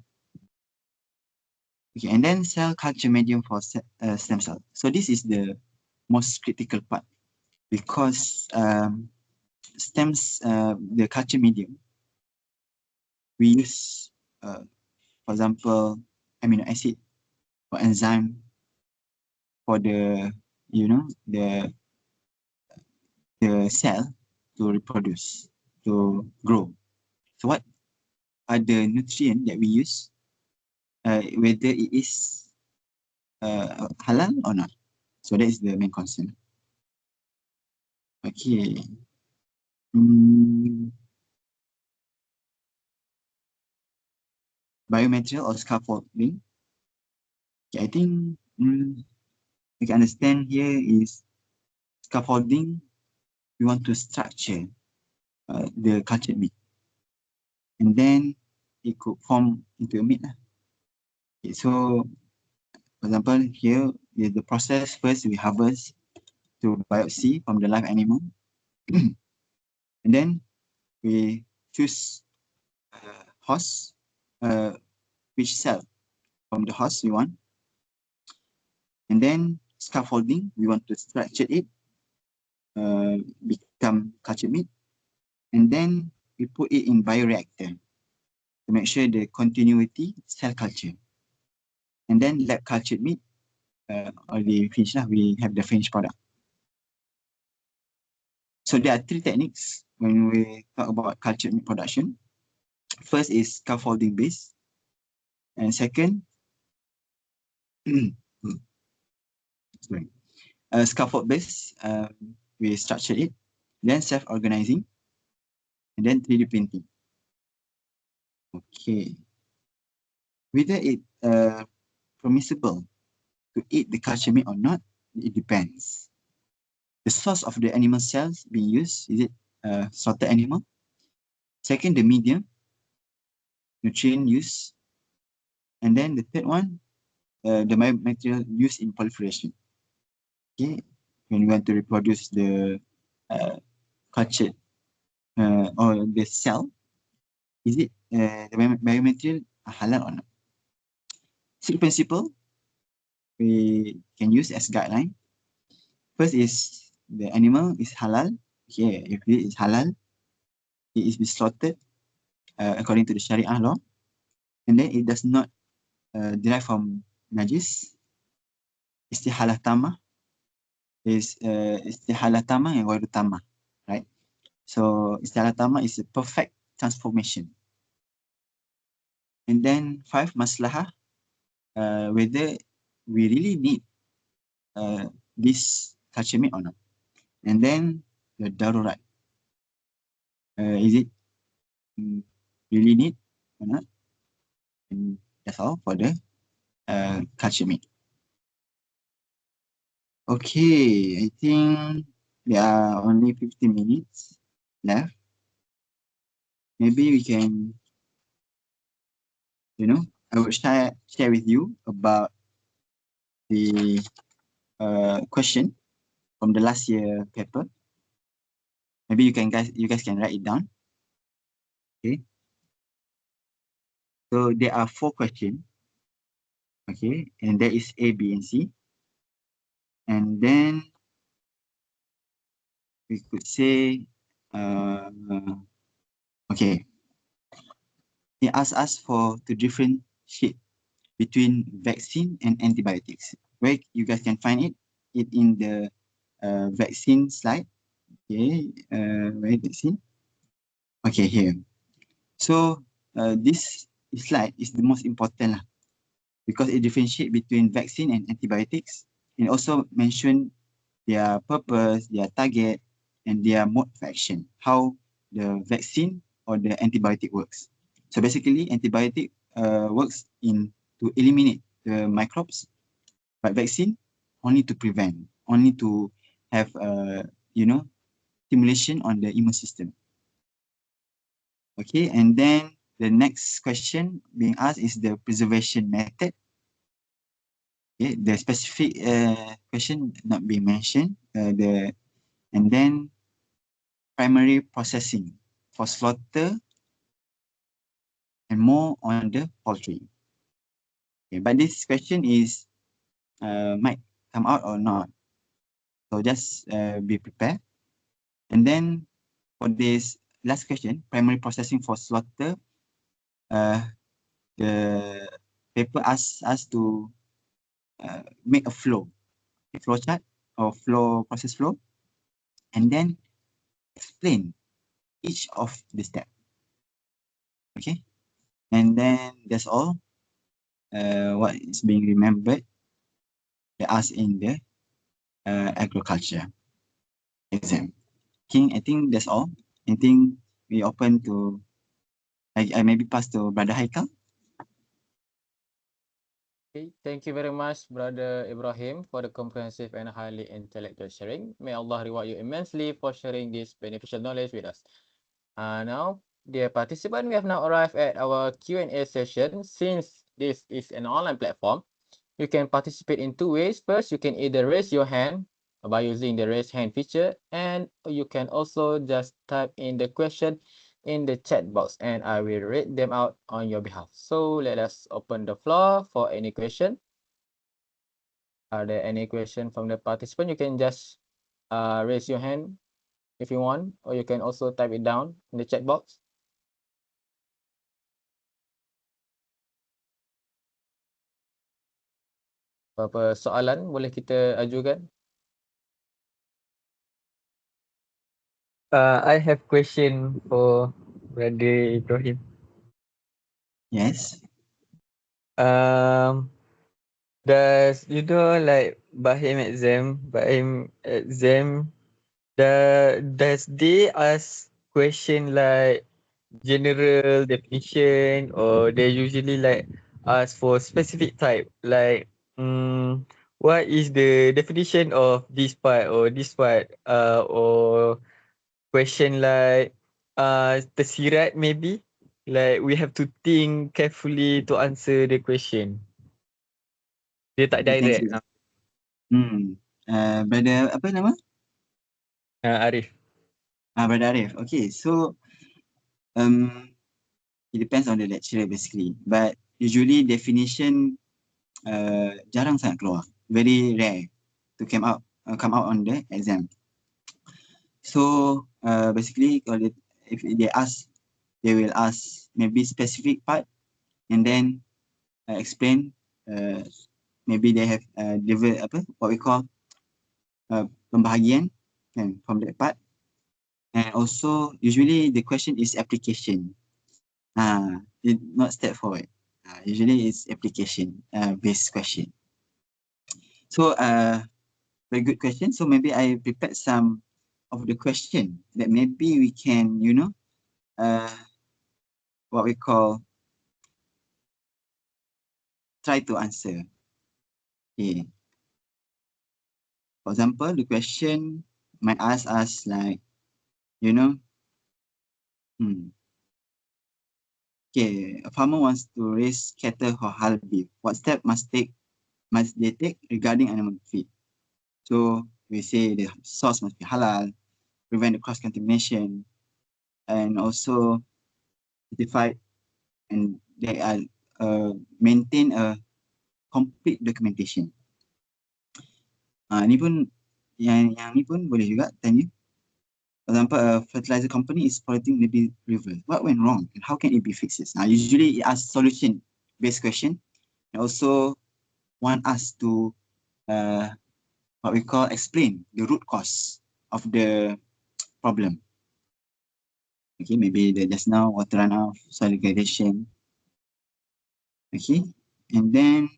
Okay, and then cell culture medium for stem cell. So this is the most critical part, because the culture medium, we use, for example, amino acid or enzyme for the, the cell to reproduce, to grow. So what are the nutrients that we use, whether it is halal or not? So that is the main concern. Okay. Biomaterial or scaffolding. Okay, I think we can understand here is scaffolding. We want to structure the cultured meat, and then it could form into a meat. Okay, so for example, here is the process. First, we harvest to biopsy from the live animal, and then we choose host, which cell from the host we want, and then scaffolding, we want to structure it, become cultured meat, and then we put it in bioreactor to make sure the continuity cell culture, and then lab cultured meat, already finished, we have the finished product. So there are three techniques when we talk about cultured meat production. First is scaffolding based, and second, scaffold based, we structure it, then self-organizing, and then 3D printing. Okay. Whether it permissible to eat the cultured meat or not, it depends. The source of the animal cells being used, is it slaughtered animal? Second, the medium, nutrient use. And then the third one, the material used in proliferation. Okay, when you want to reproduce the cultured or the cell, is it the biomaterial halal or not? Six principle we can use as guideline. First is the animal is halal. Okay, if it is halal, it is slaughtered according to the Sharia law, and then it does not derive from najis. Istihalah tamah is istihalah tamah and ghairu tamah, right? So istihalah tamah is a perfect transformation. And then 5, maslahah, whether we really need this cultured meat or not. And then the darurat. Is it really need or not? And that's all for the culture meet. Okay, I think there are only 15 minutes left. Maybe we can, I will share with you about the question from the last year paper. Maybe you guys can write it down. Okay. So there are 4 questions. Okay, and there is A, B, and C. And then we could say, okay, he asked us for to differentiate between vaccine and antibiotics. Where you guys can find it in the vaccine slide. Okay, where vaccine? Okay, here. So this slide is the most important lah, because it differentiates between vaccine and antibiotics. It also mention their purpose, their target, and their mode of action, how the vaccine or the antibiotic works. So basically, antibiotic works to eliminate the microbes, but vaccine only to prevent, only to have stimulation on the immune system. Okay, and then the next question being asked is the preservation method. Okay, the specific question not being mentioned. And then primary processing for slaughter and more on the poultry. Okay, but this question is might come out or not. So just be prepared. And then for this last question, primary processing for slaughter, the paper asks us to make a flow chart or process flow, and then explain each of the step. Okay, and then that's all what is being remembered as in the agriculture exam. Okay, I think that's all. I think we open to, I maybe pass to Brother Haikal. Okay, thank you very much, Brother Ibrahim, for the comprehensive and highly intellectual sharing. May Allah reward you immensely for sharing this beneficial knowledge with us. Now, dear participant, we have now arrived at our Q&A session. Since this is an online platform, you can participate in 2 ways. First, you can either raise your hand by using the raise hand feature, and you can also just type in the question in the chat box, and I will read them out on your behalf. So let us open the floor for any question. Are there any question from the participant? You can just raise your hand if you want, or you can also type it down in the chat box. Apa soalan boleh kita ajukan? I have question for Brother Ibrahim. Yes. Does like Bahim exam, does they ask question like general definition, or they usually like ask for specific type, like what is the definition of this part or this part, or question like tersirat maybe, like we have to think carefully to answer the question. Dia tak Thank direct. you. Brother apa nama? Arif. Brother Arif. Okay, so it depends on the lecturer basically, but usually definition jarang sangat keluar, very rare to come out on the exam. So basically if they ask, they will ask maybe specific part, and then explain. Maybe they have what we call pembahagian from that part. And also usually the question is application. It not step forward. Usually it's application based question. So very good question. So maybe I prepared some of the question that maybe we can, what we call try to answer. Okay. For example, the question might ask us like, okay, a farmer wants to raise cattle or halal beef. What step must they take regarding animal feed? So we say the source must be halal, prevent the cross-contamination, and also certified, and they are maintain a complete documentation. Ni pun yang ni pun boleh juga tanya. For example, a fertilizer company is polluting the river. What went wrong and how can it be fixed? Usually it asks solution-based question, and also want us to what we call explain the root cause of the problem. Okay, maybe just now water runoff, soil degradation. Okay, and then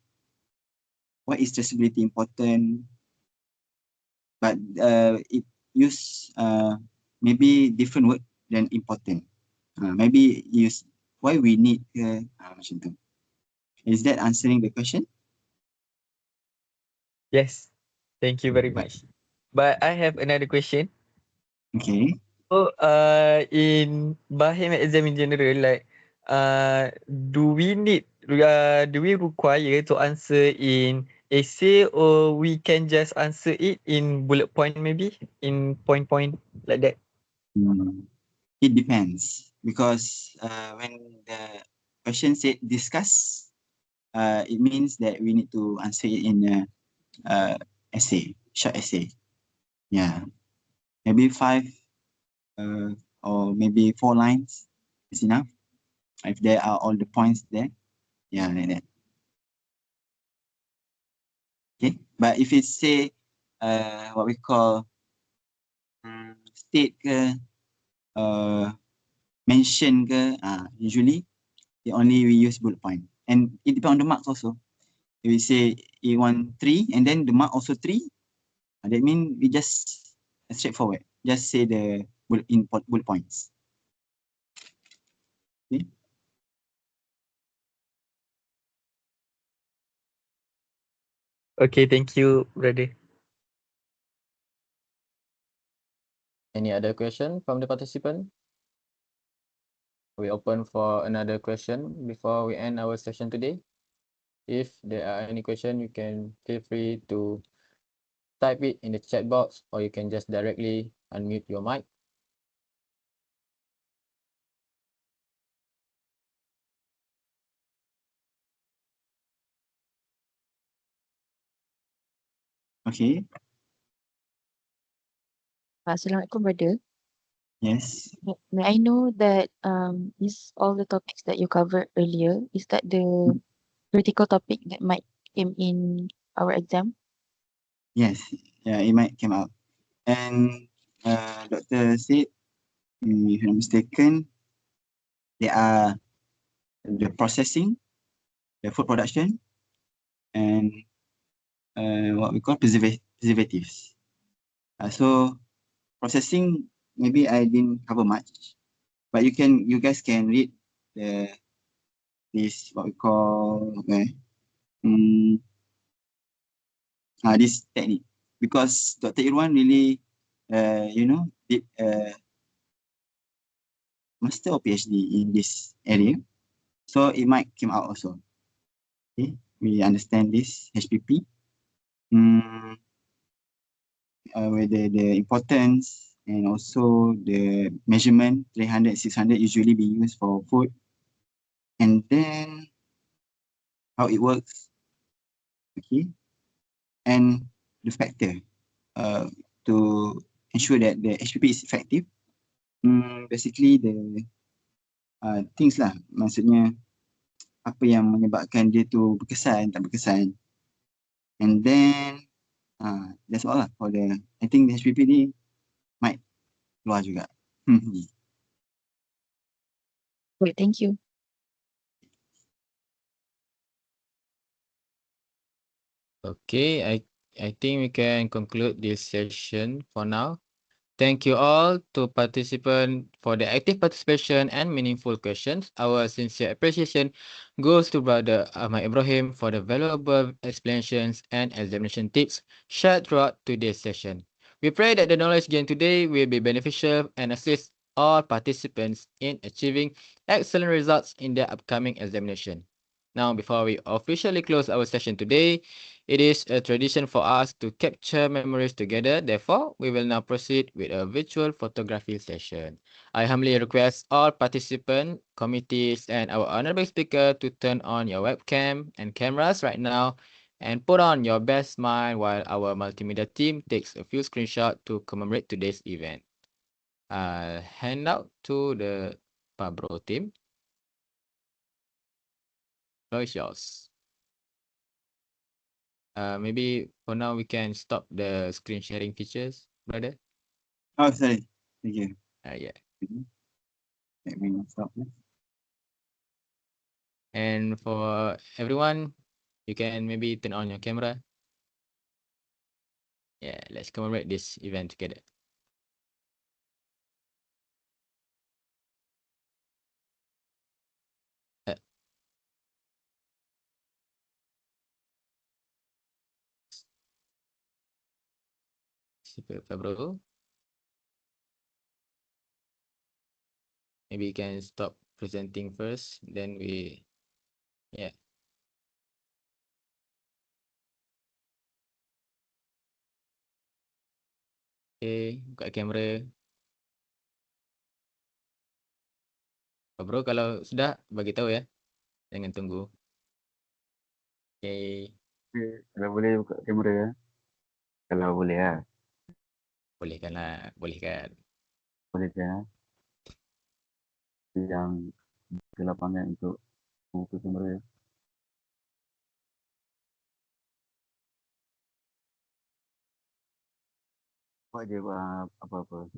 what is traceability important? But it use maybe different word than important. Maybe use why we need macam tu. Is that answering the question? Yes. Thank you very much. But I have another question. Okay. So in Bahim exam in general, like do we require to answer in essay, or we can just answer it in bullet point, maybe in point like that? It depends, because when the question said discuss, it means that we need to answer it in a essay, short essay. Yeah, maybe 5 or maybe 4 lines is enough if there are all the points there. Yeah, like that. Okay, but if it say what we call state ke, mention ke, usually we use bullet point, and it depends on the marks also. If we say A1 3 and then the mark also 3, that means we just straightforward, just say the bullet points. Okay. Okay, thank you, brother. Any other question from the participant? We open for another question before we end our session today. If there are any question, you can feel free to type it in the chat box, or you can just directly unmute your mic. Okay. Assalamualaikum, brother. Yes. May I know that is all the topics that you covered earlier, is that the critical topic that might came in our exam? Yes. Yeah, it might come out. And Dr. said, if I'm not mistaken, there are the processing, the food production, and what we call preservatives. So processing, maybe I didn't cover much, but you guys can read this what we call this technique, because Dr. Irwan really did master or PhD in this area, so it might come out also. Okay, we understand this HPP, with the importance, and also the measurement 300, 600 usually be used for food, and then how it works. Okay, and the factor to ensure that the HPP is effective. Basically the things lah, maksudnya apa yang menyebabkan dia tu berkesan, tak berkesan. And then that's all lah for the, I think the HPP ni might keluar juga. Great, thank you. Okay, I think we can conclude this session for now. Thank you all to participants for the active participation and meaningful questions. Our sincere appreciation goes to Brother Ahmad Ibrahim for the valuable explanations and examination tips shared throughout today's session. We pray that the knowledge gained today will be beneficial and assist all participants in achieving excellent results in their upcoming examination. Now, before we officially close our session today, it is a tradition for us to capture memories together. Therefore, we will now proceed with a virtual photography session. I humbly request all participants, committees, and our honorable speaker to turn on your webcam and cameras right now and put on your best smile while our multimedia team takes a few screenshots to commemorate today's event. I'll hand out to the Pabro team. Floor is yours. Maybe for now we can stop the screen sharing features, brother. Oh, sorry. Thank you. Yeah. Let me stop. And for everyone, you can maybe turn on your camera. Yeah, let's commemorate this event together. Super Pablo. Maybe you can stop presenting first, then we, yeah. Okay, buka kamera. Pablo kalau sudah bagi tahu ya. Jangan tunggu. Okay, Okay, kalau boleh buka kamera ya. Kalau boleh lah. bolehkan lah, bolehkan. Boleh kan? Yang ke lapangan untuk buka kamera ya. Buat je apa-apa.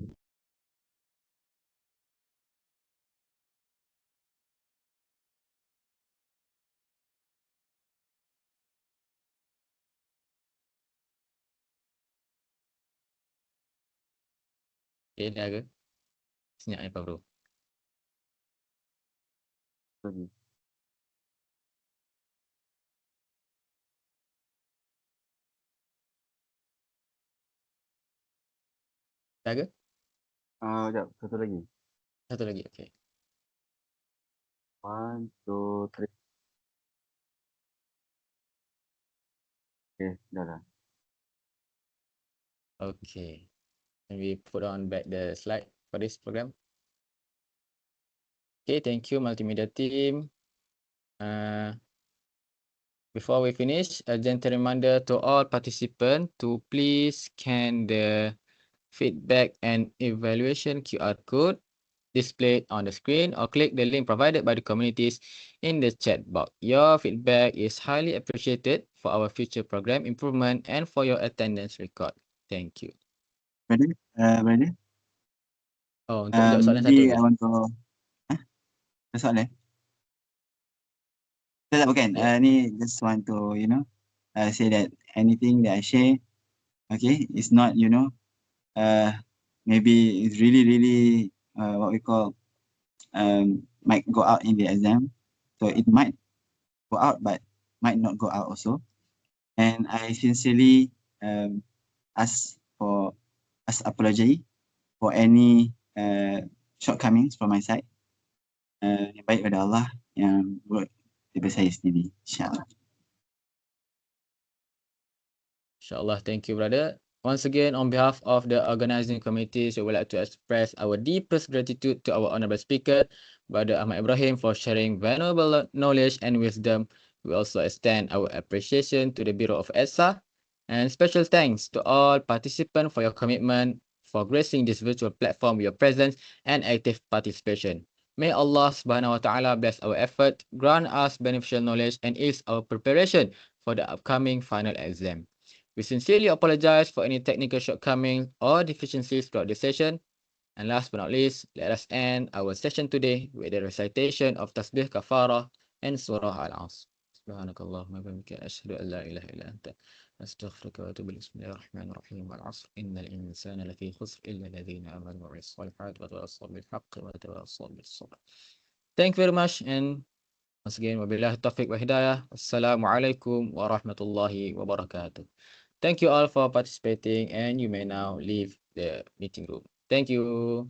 Okay, dah ke? Senyap ni Pablo. Lagi. Dah ke? Sekejap, satu lagi. Satu lagi, okay. 1, 2, 3. Okay, dah lah. Okay. Can we put on back the slide for this program? Okay, thank you multimedia team. Before we finish, a gentle reminder to all participants to please scan the feedback and evaluation QR code displayed on the screen or click the link provided by the communities in the chat box. Your feedback is highly appreciated for our future program improvement and for your attendance record. Thank you. Brother? Oh, untuk jawab soalan satu Maybe ke? I want to... Ada soalan? Tak, bukan. Yeah. Ni just want to, say that anything that I share, okay, it's not, maybe it's really, what we call, might go out in the exam. So it might go out, but might not go out also. And I sincerely ask apology for any shortcomings from my side. Yang baik pada Allah, yang buruk daripada saya sendiri, insyaAllah. Inshallah, thank you, brother. Once again, on behalf of the organizing committees, we would like to express our deepest gratitude to our honorable speaker, Brother Ahmad Ibrahim, for sharing valuable knowledge and wisdom. We also extend our appreciation to the Bureau of EDSA, and special thanks to all participants for your commitment, for gracing this virtual platform with your presence and active participation. May Allah subhanahu wa ta'ala bless our effort, grant us beneficial knowledge, and ease our preparation for the upcoming final exam. We sincerely apologize for any technical shortcomings or deficiencies throughout the session. And last but not least, let us end our session today with the recitation of Tasbih Kafarah and Surah Al-Asr. Subhanakallahumma wa bihamdika asyhadu an la ilaha illa anta أستغفرك وأتوب إليك. بسم الله الرحمن الرحيم. والعصر إن الإنسان لفي خسر إلا الذين آمنوا وعملوا الصالحات وتواصوا بالحق وتواصوا بالصبر. Thank you very much, and once again, wabillahi taufiq wa hidayah. Assalamualaikum warahmatullahi wabarakatuh. Thank you all for participating, and you may now leave the meeting room. Thank you.